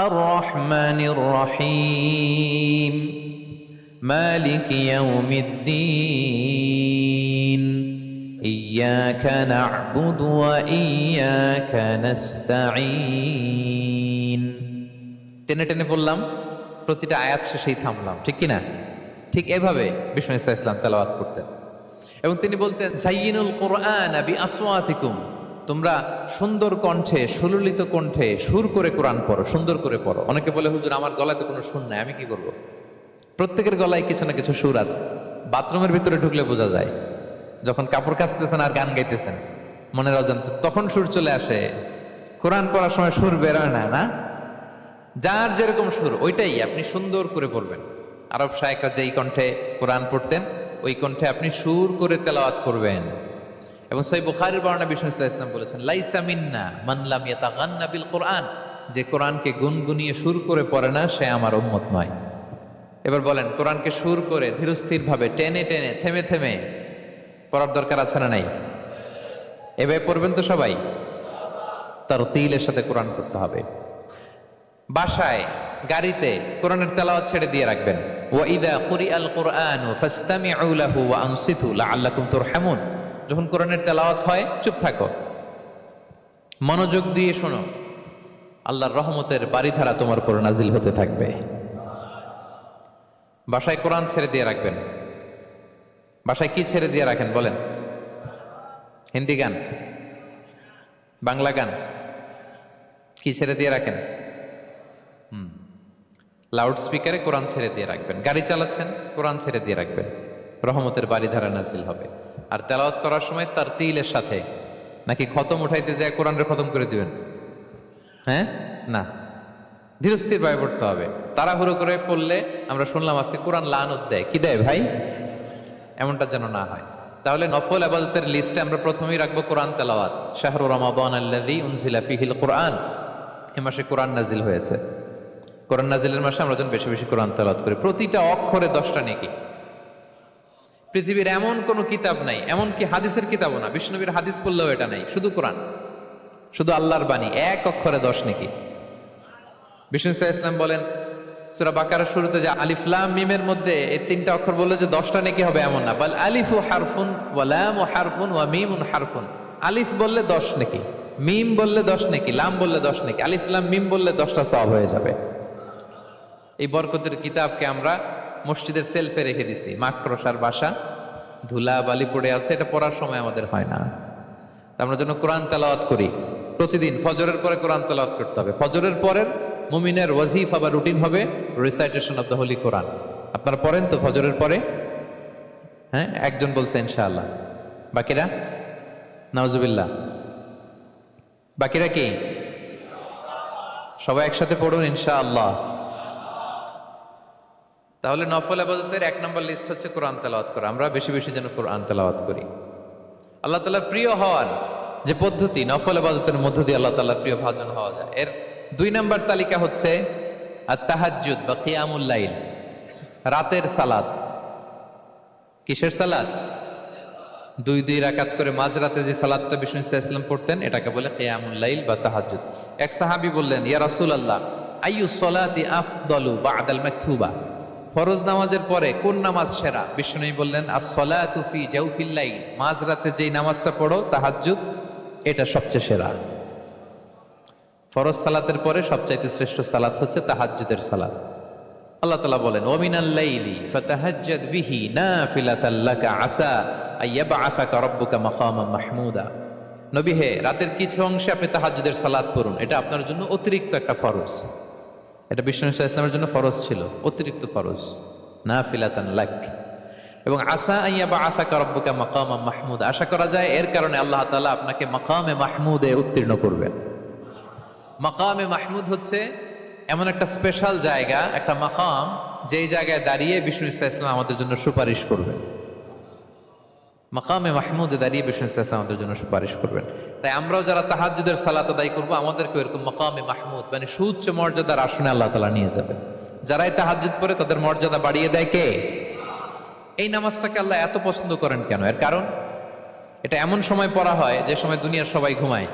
আর রহমানির রহিম মালিকি ইয়াউমিদ্দিন ইয়্যাকা না'বুদু ওয়া ইয়্যাকা নাস্তাঈন। টেনে টেনে বললাম, প্রতিটা আয়াত শেষেই থামলাম, ঠিক কিনা? ঠিক এভাবে বিষ্ণু ইসলাম তেলাওয়াত করতেন। এবং তিনি বলতেন, যায়িনুল কোরআন বিআসওয়াতিকুম, তোমরা সুন্দর কণ্ঠে, সুললিত কণ্ঠে সুর করে কোরআন পড়ো, সুন্দর করে পড়ো। অনেকে বলে, হুজুর আমার গলায় তো কোনো সুর নাই, আমি কি করব? প্রত্যেকের গলায় কিছু না কিছু সুর আছে। বাথরুমের ভিতরে ঢুকলে বোঝা যায়, যখন কাপড় কাচতেছেন আর গান গাইতেছেন মনের অজান্তে, তখন সুর চলে আসে। কোরআন পড়ার সময় সুর বেরোয় না, না? যার যেরকম সুর ওইটাই আপনি সুন্দর করে পড়বেন। আরব শায়েখরা যেই কণ্ঠে কোরআন পড়তেন ওই কণ্ঠে আপনি সুর করে তেলাওয়াত করবেন। এবং সহিহ বুখারীর বর্ণনা বিষ্ণু ইসলাম বলেছেন, লাইসা মিন্না মান লাম ইয়াতাগান্না বিল কোরআন, যে কোরআনকে গুনগুনিয়ে সুর করে পড়ে না সে আমার উম্মত নয়। এবার বলেন, কোরআনকে সুর করে ধীরস্থির ভাবে টেনে টেনে থেমে থেমে পড়ার দরকার আছে না নাই? এভাবে পড়বেন তো সবাই? তারতিলের সাথে কোরআন পড়তে হবে। বাসায়, গাড়িতে কোরআনের তেলাওয়াত ছেড়ে দিয়ে রাখবেন। ওয়াইদা কুরিআল কুরআনু ফাসতামিউ লাহু ওয়া আনসিতু লাআল্লাকুম তুরহামুন। যখন কোরআনের তেলাওয়াত হয় চুপ থাকো, মনোযোগ দিয়ে শোনো, আল্লাহর রহমতের বারিধারা তোমার উপর নাজিল হতে থাকবে। বাসায় কোরআন ছেড়ে দিয়ে রাখবেন। বাসায় কি ছেড়ে দিয়ে রাখেন বলেন? হিন্দি গান, বাংলা গান, কি ছেড়ে দিয়ে রাখেন? লাউড স্পিকারে কোরআন ছেড়ে দিয়ে রাখবেন। গাড়ি চালাচ্ছেন, কোরআন ছেড়ে দিয়ে রাখবেন, রহমতের বারিধারা নাজিল হবে। আর তেলাওয়াত করার সময় তারতিলের সাথে, নাকি খতম উঠাইতে যায় কোরআনের খতম করে দিবেন? হ্যাঁ, না, ধীরস্থির ভাবে পড়তে হবে। তাড়াহুড়ো করে পড়লে আমরা শুনলাম আজকে কোরআন লানত দেয়। কি দেয় ভাই? এমনটা যেন না হয়। তাহলে নফল ইবাদতের লিস্টে আমরা প্রথমেই রাখবো কোরআন তেলাওয়াত। শাহরু রমাদান আল্লাযী উনজিলা ফীহিল কুরআন। এই মাসে কোরআন নাজিল হয়েছে। কোরআন নাজিলের মাসে আমরা যেন বেশি বেশি কোরআন তেলাওয়াত করি। প্রতিটা অক্ষরে 10টা নেকি। পৃথিবীর এমন কোনো কিতাব নাই, এমন কি হাদিসের কিতাবও না, বিষ্ণুনবীর হাদিস পড়লেও এটা নাই, শুধু কোরআন, শুধু আল্লাহর বাণী, এক অক্ষরে 10 নেকি। বিষ্ণু ইসলাম বলেন সূরা বাকারার শুরুতে যে আলিফ লাম মিমের মধ্যে এই 3টা অক্ষর বললে যে 10টা নেকি হবে এমন না, বল আলিফু হারফুন ওয়া লামু হারফুন ওয়া মিমুন হারফুন। আলিফ বললে 10 নেকি, মিম বললে 10 নেকি, লাম বললে 10 নেকি, আলিফ লাম মিম বললে 10টা সওয়াব হয়ে যাবে। এই বরকতের কিতাবকে আমরা মসজিদের সেলফে রেখে দিছি। মাকড়সার বাসা, ধুলা বালি পড়ে আছে, এটা পড়ার সময় আমাদের হয় না। আমরা যেন কোরআন তেলাওয়াত করি প্রতিদিন। ফজরের পরে কোরআন তেলাওয়াত করতে হবে। ফজরের পরের মুমিনের ওয়াজিফা বা রুটিন হবে রিসাইটেশন অফ দ্য হোলি কোরআন। আপনারা পড়েন তো ফজরের পরে? হ্যাঁ, একজন বলছে ইনশাআল্লাহ, বাকিরা নাউজুবিল্লাহ। বাকিরা কি? সবাই একসাথে পড়ুন ইনশাআল্লাহ। তাহলে নফল ইবাদতের 1 নম্বর লিস্ট হচ্ছে কোরআন তেলাওয়াত করা। আমরা বেশি বেশি যেন কোরআন তেলাওয়াত করি। আল্লাহ তাআলার প্রিয় হওয়ার যে পদ্ধতি, নফল ইবাদতের মধ্য দিয়ে আল্লাহ তাআলার প্রিয় ভাজন হওয়া যায়। এর 2 নম্বর তালিকা হচ্ছে আত-তাহাজ্জুদ বা কিয়ামুল লাইল, রাতের সালাত। কিসের সালাত? 2 রাকাত করে মাঝরাতে যে সালাতটা বিষ্ণু ইসলাম পড়তেন এটাকে বলে কিয়ামুল লাইল বা তাহাজ্জুদ। এক সাহাবী বললেন, ইয়া রাসূলুল্লাহ আইয়ুস সালাতি আফদালু বা'দাল মাকতুবা। ফরজ নামাজের পরে কোন নামাজ সেরা? বিষ্ণু বললেন আস-সালাতু ফি জাওফিল লাইল, মাঝরাতে যেই নামাজটা পড়ো তাহাজ্জুদ, এটা সবচেয়ে সেরা। ফরজ সালাতের পরে সবচাইতে শ্রেষ্ঠ সালাত হচ্ছে তাহাজ্জুদের সালাত। আল্লাহ তাআলা বলেন ওয়া মিনাল লাইলি ফাতাহাজ্জাদ বিহি নাফিলাতাল লাকা আসা আইয়াবআসাকা রাব্বুকা মাকামান মাহমুদা। নবী হে, রাতের কিছু অংশে আপনি তাহাজ্জুদের সালাত পড়ুন, এটা আপনার জন্য অতিরিক্ত একটা ফরজ। এটা বিষ্ণু ইসলামের জন্য ফরজ ছিল, অতিরিক্ত ফরজ, নাফিলাতান লাক। এবং আসা আইয়াবআসাকা রাব্বুকা মাকামান মাহমুদা, আশা করা যায় এর কারণে আল্লাহ তাআলা আপনাকে মাকামে মাহমুদে উত্তীর্ণ করবেন। মাকামে মাহমুদ হচ্ছে এমন একটা স্পেশাল জায়গা, একটা মাকাম, যেই জায়গায় দাঁড়িয়ে বিষ্ণু ইসলাম আমাদের জন্য সুপারিশ করবেন। মাকামে মাহমুদে দাঁড়িয়ে বিষ্ণু ইসলাম আমাদের জন্য সুপারিশ করবেন। তাই আমরাও যারা তাহাজ্জুদের সালাত আদায় করবো, আমাদেরকে এরকম মাকামে মাহমুদ মানে সুউচ্চ মর্যাদার আসনে আল্লাহ তাআলা নিয়ে যাবেন। যারাই তাহাজ্জুদ পড়ে তাদের মর্যাদা বাড়িয়ে দেয় কে? এই নামাজটাকে আল্লাহ এত পছন্দ করেন কেন? এর কারণ এটা এমন সময় পড়া হয় যে সময় দুনিয়ার সবাই ঘুমায়।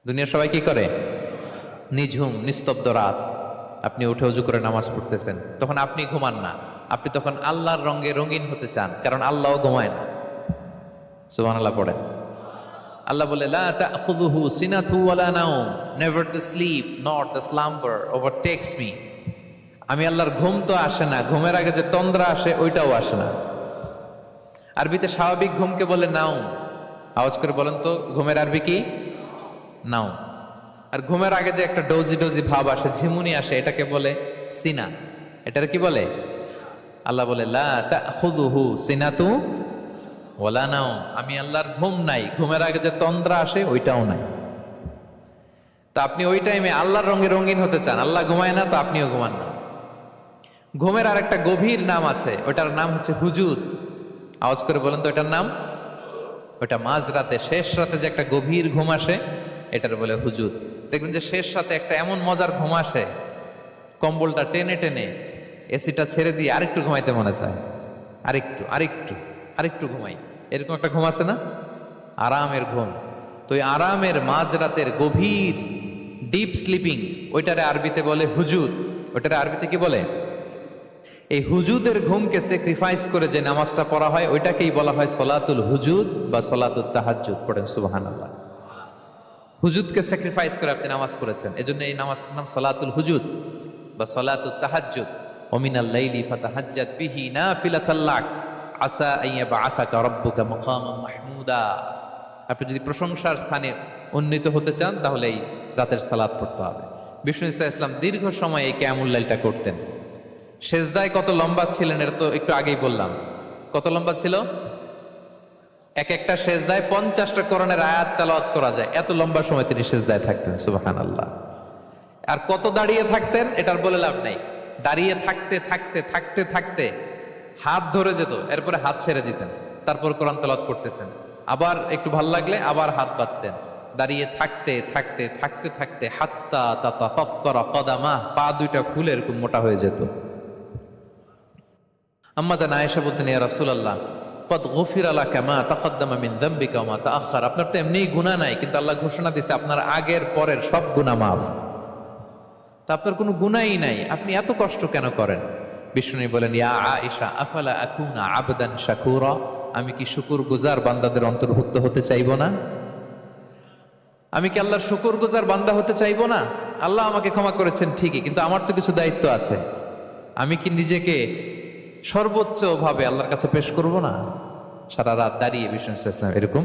দুনিয়ার সবাই কি করে? নিঝুম নিস্তব্ধ রাত, আপনি উঠে উজু করে নামাজ পড়তেছেন, তখন আপনি ঘুমান না, আপনি তখন আল্লাহর রঙে রঙিন হতে চান, কারণ আল্লাহও ঘুমায় না। সুবহানাল্লাহ পড়েন। আল্লাহ বলে লা তাখুযুহু সিনাতু ওয়ালা নাওম, never the sleep not the slumber overtakes me. আমি আল্লাহর ঘুম তো আসে না, ঘুমের আগে যে তন্দ্রা আসে ওইটাও আসে না। আরবিতে স্বাভাবিক ঘুমকে বলে নাওম। আওয়াজ করে বলেন তো ঘুমের আরবি কি? নাওম। আর ঘুমের আগে যে একটা ডোজি ডোজি ভাব আসে, ঝিমুনি আসে, এটাকে বলে সিনা। এটার কি বলে? আল্লাহ বলে লা তাখুযুহু সিনাতু ওয়ালা নাওম, আমি আল্লাহর ঘুম নাই, ঘুমের আগে যে তন্দ্রা আসে ওইটাও নাই। তা আপনি ওই টাইমে আল্লাহর রঙে রঙিন হতে চান, আল্লাহ ঘুমায় না তো আপনিও ঘুমান না। ঘুমের আর একটা গভীর নাম আছে, ওটার নাম হচ্ছে হুজুদ। আওয়াজ করে বলেন তো এটার নাম? ওটা মাঝরাতে শেষ রাতে যে একটা গভীর ঘুম আসে এটার বলে হুজুদ। দেখবেন যে শেষ রাতে একটা এমন মজার ঘুম আসে, কম্বলটা টেনে টেনে এসিটা ছেড়ে দিয়ে আরেকটু ঘুমাইতে মনে চায়, আরেকটু আরেকটু আরেকটু ঘুমাই, এরকম একটা ঘুম আছে না? আরামের ঘুম। তো এই আরামের মাঝরাতের গভীর ডিপ স্লিপিং, ওইটারে আরবিতে বলে হুজুদ। ওইটারে আরবিতে কি বলে? এই হুজুদের ঘুমকে স্যাক্রিফাইস করে যে নামাজটা পড়া হয় ওইটাকেই বলা হয় সলাতুল হুজুদ বা সলাতুল তাহাজ্জুদ। পড়েন সুবহানাল্লাহ। হুজুদকে স্যাক্রিফাইস করে আপনি নামাজ পড়েছেন, এজন্য এই নামাজটার নাম সলাতুল হুজুদ বা সলাতুত তাহাজ্জুদ। ওয়া মিনাল লাইলি ফাতাহাজ্জাদ বিহি নাফিলাতাল লাক আসা আন ইয়াবআসাকা রাব্বুকা মাকামান মাহমুদা। আপনি যদি প্রশংসার স্থানে উন্নীত হতে চান তাহলে এই রাতের সালাত পড়তে হবে। বিষ্ণু ইসা ইসলাম দীর্ঘ সময় এই কিয়ামুল লাইলটা করতেন। সেজদায় কত লম্বা ছিলেন এটা তো একটু আগেই বললাম। কত লম্বা ছিল? এক একটা সেজদায় 50টা কোরআনের আয়াত তেলাওয়াত করা যায়, এত লম্বা সময় তিনি সেজদায় থাকতেন। সুবহানাল্লাহ। আর কত দাঁড়িয়ে থাকতেন এটার বলে লাভ নাই। দাঁড়িয়ে থাকতে থাকতে থাকতে থাকতে হাত ধরে যেত, এরপরে হাত ছেড়ে দিতেন, তারপর কোরআন তেলাওয়াত করতেছেন। আবার একটু ভাল লাগলে আবার হাত বাঁধতেন। দাঁড়িয়ে থাকতে থাকতে থাকতে থাকতে হাত্তা তাতাফাত্তারা কদামাহ, পা দুইটা ফুলে এরকম মোটা হয়ে যেত। আম্মা জান আয়েশা বলতেন, ইয়া রাসূলুল্লাহ কদ গুফিরা লাকা মা তাকদ্দামা মিন যামবিকা ওয়া মা তাআখার। আপনার তো এমনিই গুনাহ নাই, কিন্তু আল্লাহ ঘোষণা দিয়েছে আপনার আগের পরের সব গুনাহ মাফ। তা আপনার কোনো গুনাহই নাই, আপনি এত কষ্ট কেন করেন? বিষ্ণু বলেন, ইয়া আয়েশা আফালা আকুনা আবদান শাকুরা, আমি কি শুকরগুজার বান্দাদের অন্তর্ভুক্ত হতে চাইবো না? আমি কি আল্লাহর শুকরগুজার বান্দা হতে চাইবো না? আল্লাহ আমাকে ক্ষমা করেছেন ঠিকই, কিন্তু আমার তো কিছু দায়িত্ব আছে। আমি কি নিজেকে সর্বোচ্চ ভাবে আল্লাহর কাছে পেশ করব না? সারা রাত দাঁড়িয়ে বিষ্ণু ইসলাম এরকম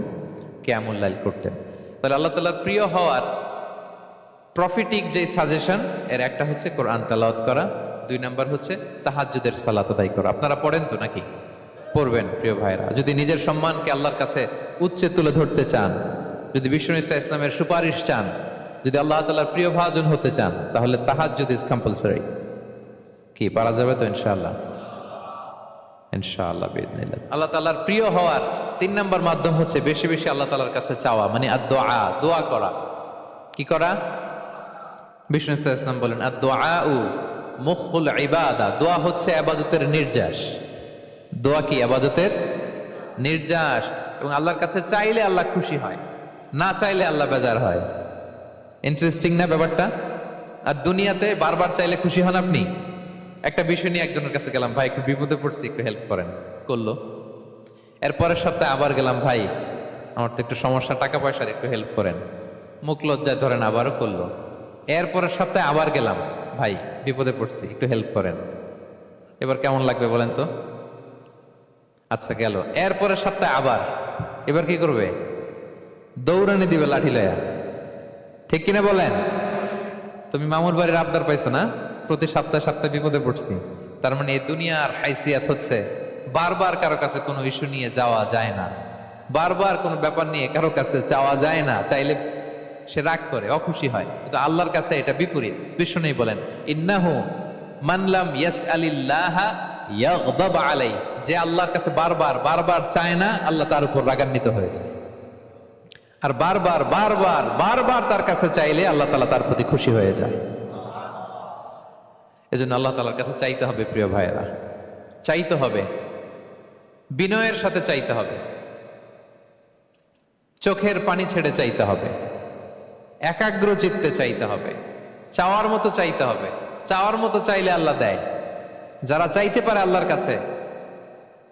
কিয়ামুল লাইল করতেন। তাহলে আল্লাহ তাআলার প্রিয় হওয়ার প্রফিটিক যে সাজেশন, এর একটা হচ্ছে কোরআন তেলাওয়াত করা, 2 নাম্বার হচ্ছে তাহাজ্জুদের সালাত আদায় করা। আপনারা পড়েন তো নাকি? পড়বেন প্রিয় ভাইরা। যদি নিজের সম্মানকে আল্লাহর কাছে উচ্চে তুলে ধরতে চান, যদি বিষ্ণু ইসলামের সুপারিশ চান, যদি আল্লাহ তাআলার প্রিয় ভাজন হতে চান, তাহলে তাহাজ্জুদ ইজ কম্পালসরি। কি পারা যাবে তো? ইনশাআল্লাহ, ইনশাআল্লাহ বিইذنিল্লাহ। আল্লাহ তাআলার প্রিয় হওয়ার 3 নাম্বার মাধ্যম হচ্ছে বেশি বেশি আল্লাহ তাআলার কাছে চাওয়া, মানে আদ-দুআ, দোয়া করা। কি করা? বিষ্ণু ইসলাম বলেন, আদ-দুআউ মুখুল ইবাদা, দোয়া হচ্ছে ইবাদতের নির্যাস। দোয়া কি? ইবাদতের নির্যাস। এবং আল্লাহর কাছে চাইলে আল্লাহ খুশি হয়, না চাইলে আল্লাহ বেজার হয়। ইন্টারেস্টিং না ব্যাপারটা? আর দুনিয়াতে বারবার চাইলে খুশি হন আপনি? একটা বিষয় নিয়ে একজনের কাছে গেলাম, ভাই একটু বিপদে পড়ছি, একটু হেল্প করেন, করলো। এরপরের সপ্তাহে আবার গেলাম, ভাই আমার তো একটু সমস্যা, টাকা পয়সার, একটু হেল্প করেন। মুখ লজ্জায় ধরেন, আবারও করলো। এরপরের সপ্তাহে আবার গেলাম, ভাই বিপদে পড়ছি, একটু হেল্প করেন। এবার কেমন লাগবে বলেন তো? আচ্ছা গেল। এরপরের সপ্তাহে আবার, এবার কি করবে? দৌড়ানি দিবে লাঠি লয়া। ঠিক কিনা বলেন? তুমি মামুর বাড়ির আবদার পাইছো না, প্রতি সপ্তাহে সপ্তাহে বিপদে পড়ছি। তার মানে এই দুনিয়ার হাইসিয়াত হচ্ছে বারবার কারো কাছে কোনো ইস্যু নিয়ে যাওয়া যায় না, বারবার কোনো ব্যাপার নিয়ে কারো কাছে চাওয়া যায় না। চাইলে সে রাগ করে, অখুশি হয়, কিন্তু আল্লাহর কাছে এটা বিপরীত। বিষ্ণু বলেন, ইন্নাহু মান লাম ইয়াসআলিল্লাহা ইয়াগদাব আলাই, যে আল্লাহর কাছে বারবার বারবার চায় না, আল্লাহ তার উপর রাগান্বিত হয়ে যায়। আর বারবার বারবার বারবার তার কাছে চাইলে আল্লাহ তাআলা তার প্রতি খুশি হয়ে যায়। এজন্য আল্লাহ তাআলার কাছে চাইতে হবে প্রিয় ভাইয়েরা, চাইতে হবে, বিনয়ের সাথে চাইতে হবে, চোখের পানি ছেড়ে চাইতে হবে, একাগ্র চিত্তে চাইতে হবে, চাওয়ার মতো চাইতে হবে। চাওয়ার মতো চাইলে আল্লাহ দেয়। যারা চাইতে পারে আল্লাহর কাছে,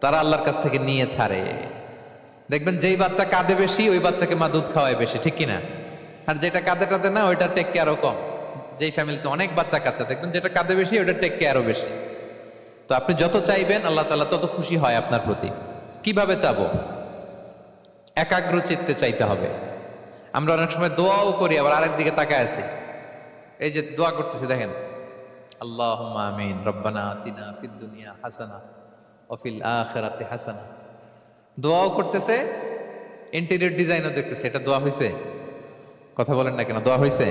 তারা আল্লাহর কাছ থেকে নিয়ে ছাড়ে। দেখবেন যেই বাচ্চা কাঁদে বেশি, ওই বাচ্চাকে মা দুধ খাওয়ায় বেশি, ঠিক কিনা? আর যেটা কাঁদে টাদে না, ওইটা টেক কেয়ারও কম। যেই ফ্যামিলিতে অনেক বাচ্চা কাচ্চা, দেখবেন যেটা কাঁদে বেশি, ওইটা টেক কেয়ারও বেশি। তো আপনি যত চাইবেন আল্লাহ তাআলা তত খুশি হয় আপনার প্রতি। কিভাবে চাবো? একাগ্র চিত্তে চাইতে হবে। আমরা অনেক সময় দোয়াও করি, আবার আরেক দিকে তাকায় আছি। এই যে দোয়া করতেছি, দেখেন, আল্লাহুম্মা আমিন, রব্বানা আতিনা ফিদ দুনিয়া হাসানা ওয়া ফিল আখিরাতি হাসানা। দোয়াও করতেছে, ইন্টেরিয়র ডিজাইনও দেখতেছে। এটা দোয়া হইছে? কথা বলেন না কেন? দোয়া হইছে?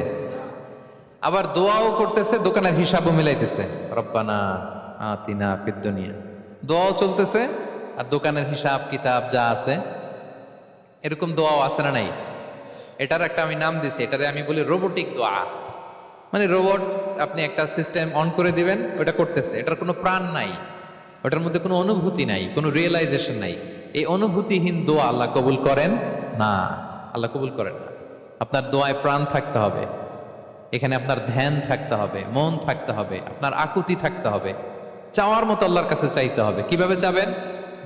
আবার দোয়াও করতেছে, দোকানের হিসাবও মিলাইতেছে, রব্বানা আতিনা ফিদ দুনিয়া। দোয়াও চলতেছে, আর দোকানের হিসাব কিতাব যা আছে, এরকম দোয়াও আছে না নাই? এটার একটা আমি নাম দিছি, এটারে আমি বলি রোবোটিক দোয়া। মানে রোবট, আপনি একটা সিস্টেম অন করে দিবেন, ওটা করতেছে, এটার কোনো প্রাণ নাই, ওটার মধ্যে কোনো অনুভূতি নাই, কোনো রিয়েলাইজেশন নাই। এই অনুভূতিহীন দোয়া আল্লাহ কবুল করেন না, আল্লাহ কবুল করেন না। আপনার দোয়ায় প্রাণ থাকতে হবে, এখানে আপনার ধ্যান থাকতে হবে, মন থাকতে হবে, আপনার আকুতি থাকতে হবে, চাওয়ার মতো আল্লাহর কাছে চাইতে হবে। কিভাবে চাবেন?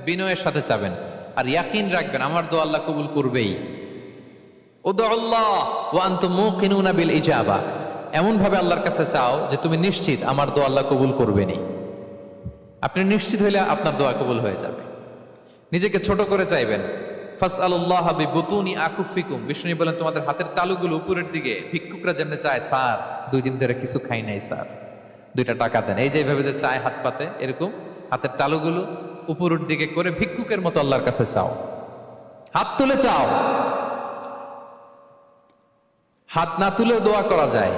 বিনয়ের সাথে চাবেন, আর ইয়াকিন রাখবেন আমার দোয়া আল্লাহ কবুল করবেই। উদুল্লাহ ওয়া আনতুম মুকিনুনা বিল ইজাবা, এমন ভাবে আল্লাহর কাছে চাও যে তুমি নিশ্চিত আমার দোয়া আল্লাহ কবুল করবেনই। আপনি নিশ্চিত হইলে আপনার দোয়া কবুল হয়ে যাবে। নিজেকে ছোট করে চাইবেন। ফাসআলুল্লাহ বিবুতুনি আকুফিকুম, বিষ্ণু বলেন তোমাদের হাতের তালুগুলো উপরের দিকে, ভিক্ষুকরা যেমন চায়, স্যার 2 দিন ধরে কিছু খাই নাই স্যার, 2টা টাকা দেন, এই যে এইভাবে যে চায় হাত পাতে, এরকম হাতের তালুগুলো উপরের দিকে করে ভিক্ষুকের মতো আল্লাহর কাছে চাও। হাত তুলে চাও, হাত না তুলেও দোয়া করা যায়,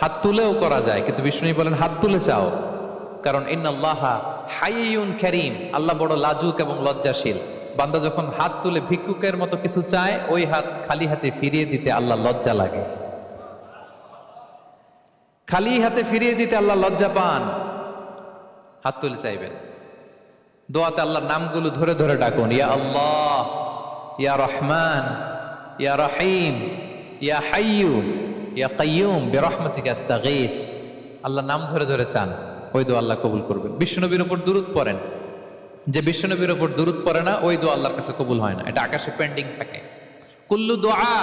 হাত তুলেও করা যায়, কিন্তু বিষ্ণু বলেন হাত তুলে চাও, কারণ ইন্নাল্লাহা হাইয়ুন কারীম, আল্লাহ বড় লাজুক এবং লজ্জাশীল। বান্দা যখন হাত তুলে ভিক্ষুকের মতো কিছু চায়, ওই হাত খালি হাতে ফিরিয়ে দিতে আল্লাহ লজ্জা লাগে, খালি হাতে ফিরিয়ে দিতে আল্লাহ লজ্জা পান। হাত তুলে চাইবেন। দোয়াতে আল্লাহর নামগুলো ধরে ধরে ডাকুন, ইয়া আল্লাহ, ইয়া রহমান, ইয়া রহিম, ইয়া হাইয়ু, ইয়া কাইয়ুম বিরহমাতিকা আস্তাগীথ। আল্লাহর নাম ধরে ধরে চান, ওই দোয়া আল্লাহ কবুল করবেন। বিশ্বনবীর উপর দুরূদ পড়েন, যে বিশ্বনবীর উপর দুরূদ পড়ে না ওই দোয়া আল্লাহর কাছে কবুল হয় না, এটা আকাশে পেন্ডিং থাকে। কুল্লু দুআ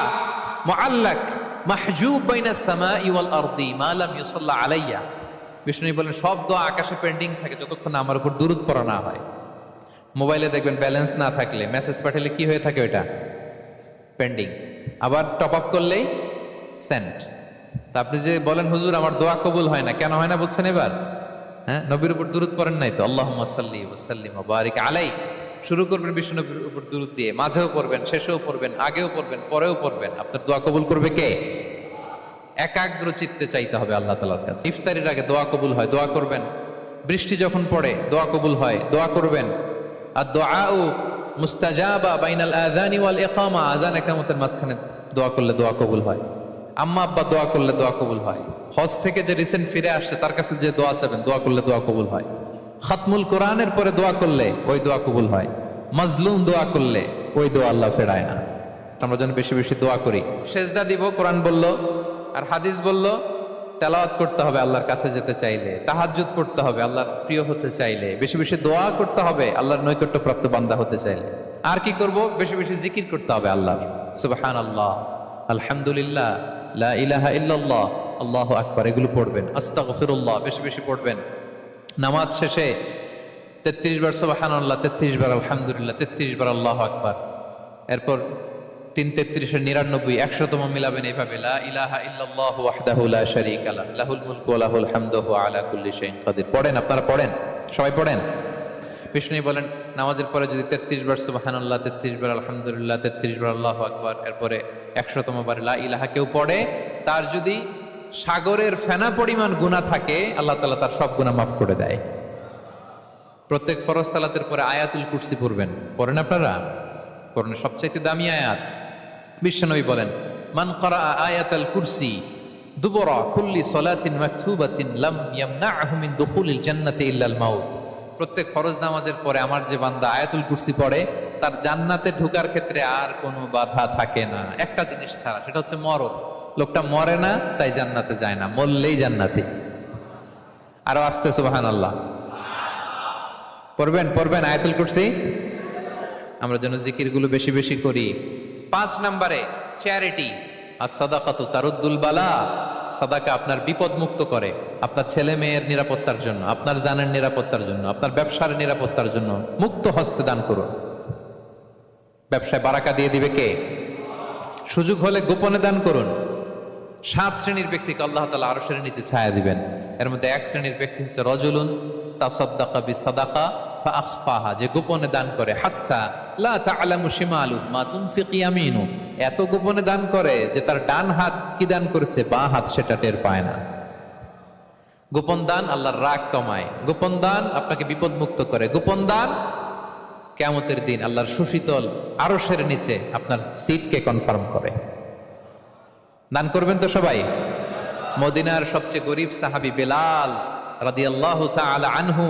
মুআল্লাক মাহজুব বাইনাস সামাই ওয়াল আরদি মা লাম ইউসাল্লা আলাইয়া। বিষ্ণু বলেন সব দোয়া আকাশে পেন্ডিং থাকে যতক্ষণ আমার উপর দুরূদ পড়া না হয়। মোবাইলে দেখবেন ব্যালেন্স না থাকলে মেসেজ পাঠালে কি হয়ে থাকে? ওইটা পেন্ডিং। আবার টপ আপ করলেই সেন্ড। তা আপনি যে বলেন হুজুর আমার দোয়া কবুল হয় না, কেন হয় না বলছেন এবার? হ্যাঁ, নবীর উপর দুরূদ পড়েন নাই তো। আল্লাহুম্মা সাল্লি ওয়া সাল্লিম ওয়া বারিক আলাইহি। শুরু করবেন বিষ্ণু নবীর উপর দুরূদ দিয়ে, মাঝেও পড়বেন, শেষেও পড়বেন, আগেও পড়বেন, পরেও পড়বেন। আপনার দোয়া কবুল করবে কে? একাগ্র চিত্তে চাইতে হবে আল্লাহ তাআলার কাছে। ইফতারির আগে দোয়া কবুল হয়, দোয়া করবেন। বৃষ্টি যখন পড়ে দোয়া কবুল হয়, দোয়া করবেন। আর দুআউ মুস্তাজাবা বাইনাল আযানি ওয়াল ইকামা, আযান ইকামতের মাঝখানে দোয়া করলে দোয়া কবুল হয়। আম্মা আব্বা দোয়া করলে দোয়া কবুল হয়। হজ থেকে যে রিসেন্ট ফিরে আসছে তার কাছে যে দোয়া চাবেন, দোয়া করলে দোয়া কবুল হয়। খাতমুল কোরআনের পরে দোয়া করলে ওই দোয়া কবুল হয়। মাজলুম দোয়া করলে ওই দোয়া আল্লাহ ফেরায় না। আমরা যেন বেশি বেশি দোয়া করি। সেজদা দিব, কোরআন বলল আর হাদিস বলল তেলাওয়াত করতে হবে আল্লাহর কাছে যেতে চাইলে, তাহাজ্জুদ পড়তে হবে আল্লাহর প্রিয় হতে চাইলে, বেশি বেশি দোয়া করতে হবে আল্লাহর নৈকট্যপ্রাপ্ত বান্দা হতে চাইলে। আর কি করব? বেশি বেশি জিকির করতে হবে আল্লাহর। সুবহানাল্লাহ, আলহামদুলিল্লাহ, লা ইলাহা ইল্লাল্লাহ, আল্লাহু আকবার, এগুলো পড়বেন। আস্তাগফিরুল্লাহ বেশি বেশি পড়বেন। নামাজ শেষে 33 বার সুবহানাল্লাহ, 33 বার আলহামদুলিল্লাহ, 33 বার আল্লাহু আকবার। এরপর 3 33 99 100তম মিলাবেন এইভাবে, লা ইলাহা ইল্লাল্লাহু ওয়াহদাহু লা শারীকা লাহু লাহুল মুলকু ওয়া লাহুল হামদু ওয়া আলা কুল্লি শাইইন কাদির। পড়েন, আপনারা পড়েন, সবাই পড়েন। বিষ্ণু বলেন নামাজের পরে যদি 33 বার সুবহানাল্লাহ, 33 বার আলহামদুলিল্লাহ, 33 বার আল্লাহু আকবার, এরপরে 100তম বার লা ইলাহা কেউ পড়ে, তার যদি সাগরের ফেনা পরিমাণ গুনাহ থাকে আল্লাহ তাআলা তার সব গুনাহ মাফ করে দেয়। প্রত্যেক ফরজ সালাতের পরে আয়াতুল কুরসি পড়বেন। পড়েন আপনারা? কোরআনের সবচাইতে দামি আয়াত। বিশ্বনবী বলেন মান ক্বারা আয়াতাল কুরসি দুবরা কুল্লি সালাতিন মাকতুবাতিন লাম ইয়ামনাহু মিন দুখুলিল জান্নাতি ইল্লাল মাউত। প্রত্যেক ফরজ নামাজের পরে আমার যে বান্দা আয়াতুল কুরসি পড়ে তার জান্নাতে ঢোকার ক্ষেত্রে আর কোনো বাধা থাকে না, একটা জিনিস ছাড়া, সেটা হচ্ছে মরণ। লোকটা মরে না তাই জান্নাতে যায় না, মরলেই জান্নাতি। আরো আস্তে সুবহানাল্লাহ পড়বেন, পড়বেন আয়াতুল কুরসি। আমরা যেন জিকিরগুলো বেশি বেশি করি। 5 নম্বরে চ্যারিটি আর সাদাকাতু তারুদ্দুল বালা। সাদাকা আপনার বিপদ মুক্ত করে, আপনার ছেলে মেয়ের নিরাপত্তার জন্য, আপনার জানের নিরাপত্তার জন্য, আপনার ব্যবসার নিরাপত্তার জন্য মুক্ত হস্তে দান করুন। ব্যবসায় বারাকা দিয়ে দিবে কে? সুযোগ হলে গোপনে দান করুন। 7 শ্রেণীর ব্যক্তিকে আল্লাহ তাআলা আরশের নিচে ছায়া দিবেন। এর মধ্যে 1 শ্রেণীর ব্যক্তি হচ্ছে রজুলুন তাসাদ্দাকা বিসাদাকা ফাআখফাহা, যে গোপনে দান করে, হাত্তা লা তা'লামু শিমালুহু মা তুনফিকু ইয়ামিনু, এত গোপনে দান করে যে তার ডান হাত কি দান করেছে বাঁ হাত সেটা টের পায় না। গোপন দান আল্লাহর রাগ কমায়, গোপন দান আপনাকে বিপদ মুক্ত করে, গোপন দান কিয়ামতের দিন আল্লাহর সুশীতল আরশের নিচে আপনার সিটকে কনফার্ম করে। দান করবেন তো সবাই। মদিনার সবচেয়ে গরিব সাহাবী বেলাল রাদিয়াল্লাহু তাআলা আনহু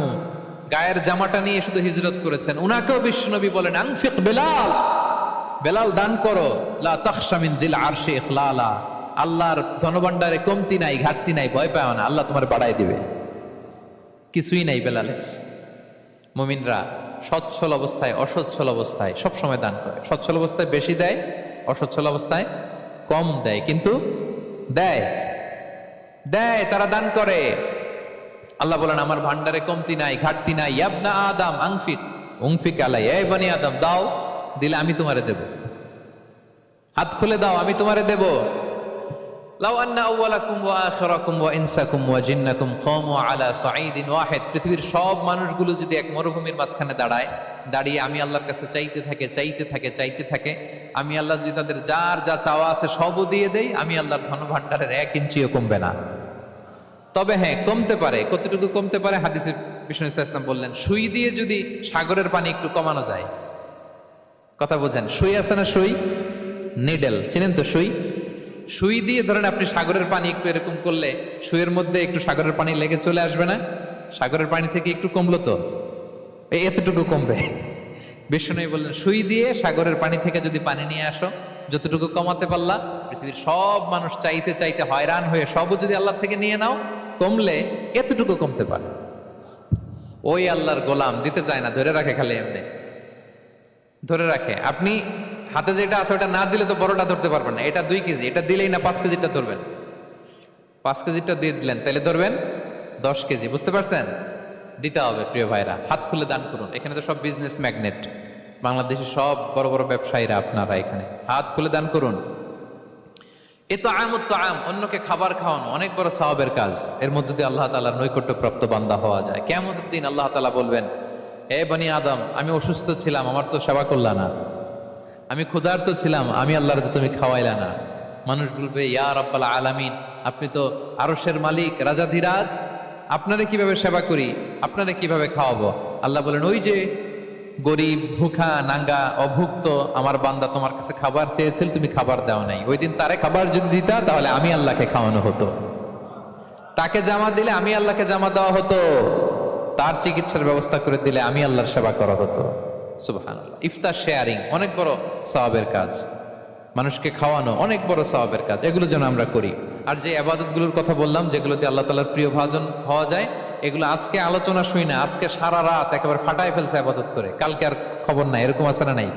গায়ের জামাটা নিয়ে শুধু হিজরত করেছেন, উনাকেও বিশ্বনবী বলেন আনফিক বেলাল, বেলাল দান করো, লা তাখশা মিন যিল আরশি ইখলালা, আল্লাহর ধনভাণ্ডারে কমতি নাই, ঘাটতি নাই, ভয় পাও না, আল্লাহ তোমার বাড়াই দিবে। কিছুই নাই বেলালের। মুমিনরা সচ্ছল অবস্থায় অসচ্ছল অবস্থায় সবসময় দান করে। সচ্ছল অবস্থায় বেশি দেয়, অসচ্ছল অবস্থায় কম দেয়, কিন্তু দেয় দেয়, তারা দান করে। আল্লাহ বলেন আমার ভান্ডারে কমতি নাই, ঘাটতি নাই। ইয়াবনা আদম আনফিক উনফিক আলাই, এই বনি আদম দাও, দিলে আমি তোমারে দেব। হাত খুলে দাও, আমি তোমারে দেব। লাউ আন্না আউওয়ালাকুম ওয়া আখিরাকুম ওয়া ইনসাকুম ওয়া জিন্নাকুম কামু আলা সাঈদিন ওয়াহিদ, পৃথিবীর সব মানুষগুলো যদি এক মরুভূমির মাঝখানে দাঁড়িয়ে আমি আল্লাহর কাছে চাইতে থাকে, আমি আল্লাহ যদি তাদের যার যা চাওয়া আছে সবও দিয়ে দেই, আমি আল্লাহর ধনভাণ্ডারের 1 ইঞ্চিও কমবে না। তবে হ্যাঁ, কমতে পারে। কতটুকু কমতে পারে? হাদিসে বিষ্ণু ইসলাম বললেন, সুই দিয়ে যদি সাগরের পানি একটু কমানো যায়। কথা বোঝেন? সুই আছে না, সুই, নিডেল, চিনেন তো সুই? সুই দিয়ে ধরেন আপনি সাগরের পানি একটু এরকম করলে সুইয়ের মধ্যে একটু সাগরের পানি লেগে চলে আসবে না? সাগরের পানি থেকে একটু কমলো তো, এতটুকু কমবে। বিষ্ণু বললেন, সুই দিয়ে সাগরের পানি থেকে যদি পানি নিয়ে আসো, যতটুকু কমাতে পারলা, পৃথিবীর সব মানুষ চাইতে হয়রান হয়ে সবও যদি আল্লাহ থেকে নিয়ে নাও, কমলে এতটুকু কমতে পারে। ওই আল্লাহর গোলাম দিতে চায় না, ধরে রাখে, খালি এমনি ধরে রাখে। আপনি হাতে যেটা আছে ওটা না দিলে তো বড়টা ধরতে পারবেন না। এটা 2 কেজি, এটা দিলেই না 5 কেজিটা ধরবেন। 5 কেজিটা দিয়ে দিলেন, তাহলে ধরবেন 10 কেজি। বুঝতে পারছেন? দিতে হবে প্রিয় ভাইরা, হাত খুলে দান করুন। এখানে তো সব বিজনেস ম্যাগনেট, বাংলাদেশের সব বড় বড় ব্যবসায়ীরা আপনারা এখানে, হাত খুলে দান করুন। এ তো আম, অন্যকে খাবার খাওয়ানো অনেক বড় সওয়াবের কাজ। এর মধ্যে দিয়ে আল্লাহ তাআলার নৈকট্যপ্রাপ্ত বান্দা হওয়া যায়। কিয়ামতের দিন আল্লাহ তাআলা বলবেন, এ বনি আদম, আমি অসুস্থ ছিলাম, আমার তো সেবা করলা না। আমি ক্ষুধার্ত ছিলাম, আমি আল্লাহর তো তুমি খাওয়াইলা না। মানুষ বলবে, ইয়া রাব্বাল আলামিন, আপনি তো আরশের মালিক, রাজাধিরাজ, আপনারে কিভাবে সেবা করি, আপনারে কিভাবে খাওয়াবো? আল্লাহ বলেন, ওই যে গরিব, ভুখা, নাঙ্গা, অভুক্ত আমার বান্দা তোমার কাছে খাবার চেয়েছিল, তুমি খাবার দাও নাই। ওই দিন তারে খাবার যদি দিতা, তাহলে আমি আল্লাহকে খাওয়ানো হতো। তাকে জামা দিলে আমি আল্লাহকে জামা দেওয়া হতো। তার চিকিৎসার ব্যবস্থা করে দিলে আমি আল্লাহর সেবা করা হতো। সুবহানাল্লাহ। ইফতার শেয়ারিং অনেক বড় সওয়াবের কাজ, মানুষকে খাওয়ানো অনেক বড় সওয়াবের কাজ। এগুলো যেন আমরা করি। আর যে ইবাদতগুলোর কথা বললাম, যেগুলোতে আল্লাহ তাআলার প্রিয় ভাজন হওয়া যায়, এগুলো আজকে আলোচনা শুই না, আজকে সারা রাত একেবারে ফাটায় ফেলছে ইবাদত করে, কালকে আর খবর নাই, এরকম আছে না? নাই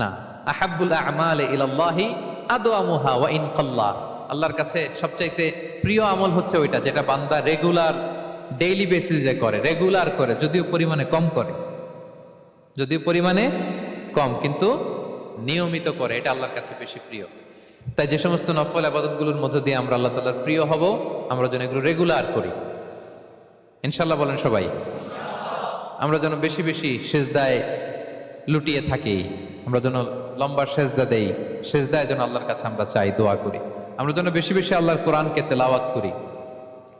না। আহাব্বুল আ'মালি ইলাল্লাহি আদওয়ামুহা ওয়া ইন কাল্লা, আল্লাহর কাছে সবচাইতে প্রিয় আমল হচ্ছে ওইটা যেটা বান্দা রেগুলার, ডেইলি বেসিসে করে, রেগুলার করে, যদিও পরিমাণে কম, কিন্তু নিয়মিত করে, এটা আল্লাহর কাছে বেশি প্রিয়। তাই যে সমস্ত নফল ইবাদতগুলোর মধ্য দিয়ে আমরা আল্লাহ তাআলার প্রিয় হব, আমরা যেন এগুলো রেগুলার করি, ইনশাআল্লাহ। বলেন সবাই। আমরা যেন বেশি বেশি সেজদায় লুটিয়ে থাকি, আমরা যেন লম্বা সেজদা দেই, সেজদায় যেন আল্লাহর কাছে আমরা চাই, দোয়া করি। আমরা যেন বেশি বেশি আল্লাহর কোরআনকে তেলাওয়াত করি,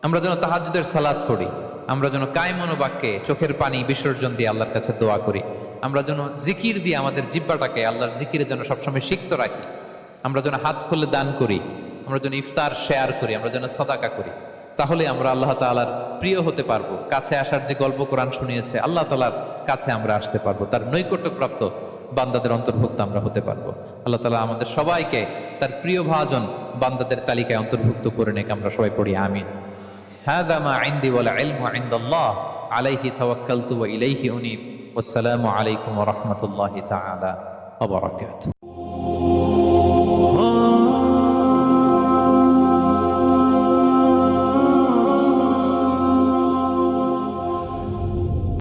আমরা যেন তাহাজ্জুদের সালাত পড়ি, আমরা যেন কায়মন বাক্যে চোখের পানি বিসর্জন দিয়ে আল্লাহর কাছে দোয়া করি, আমরা যেন জিকির দিয়ে আমাদের জিহ্বাটাকে আল্লাহর জিকিরে যেন সবসময় সিক্ত রাখি, আমরা যেন হাত খুলে দান করি, আমরা যেন ইফতার শেয়ার করি, আমরা যেন সাদাকা করি। তাহলে আমরা আল্লাহ তাআলার প্রিয় হতে পারবো। কাছে আসার যে গল্প কোরআন শুনিয়েছে, আল্লাহ তাআলার কাছে আমরা আসতে পারবো, তার নৈকট্যপ্রাপ্ত বান্দাদের অন্তর্ভুক্ত আমরা হতে পারবো। আল্লাহ তাআলা আমাদের সবাইকে তার প্রিয় ভাজন বান্দাদের তালিকায় অন্তর্ভুক্ত করে নেক আমরা সবাই পড়ি আমিন। হাযা মা ইনদি ওয়াল ইলমু ইনদাল্লাহ আলাইহি তাওয়াক্কালতু ওয়া ইলাইহি উনীব। ওয়াসসালামু আলাইকুম ওয়া রাহমাতুল্লাহি তাআলা ওয়া বারাকাতুহু।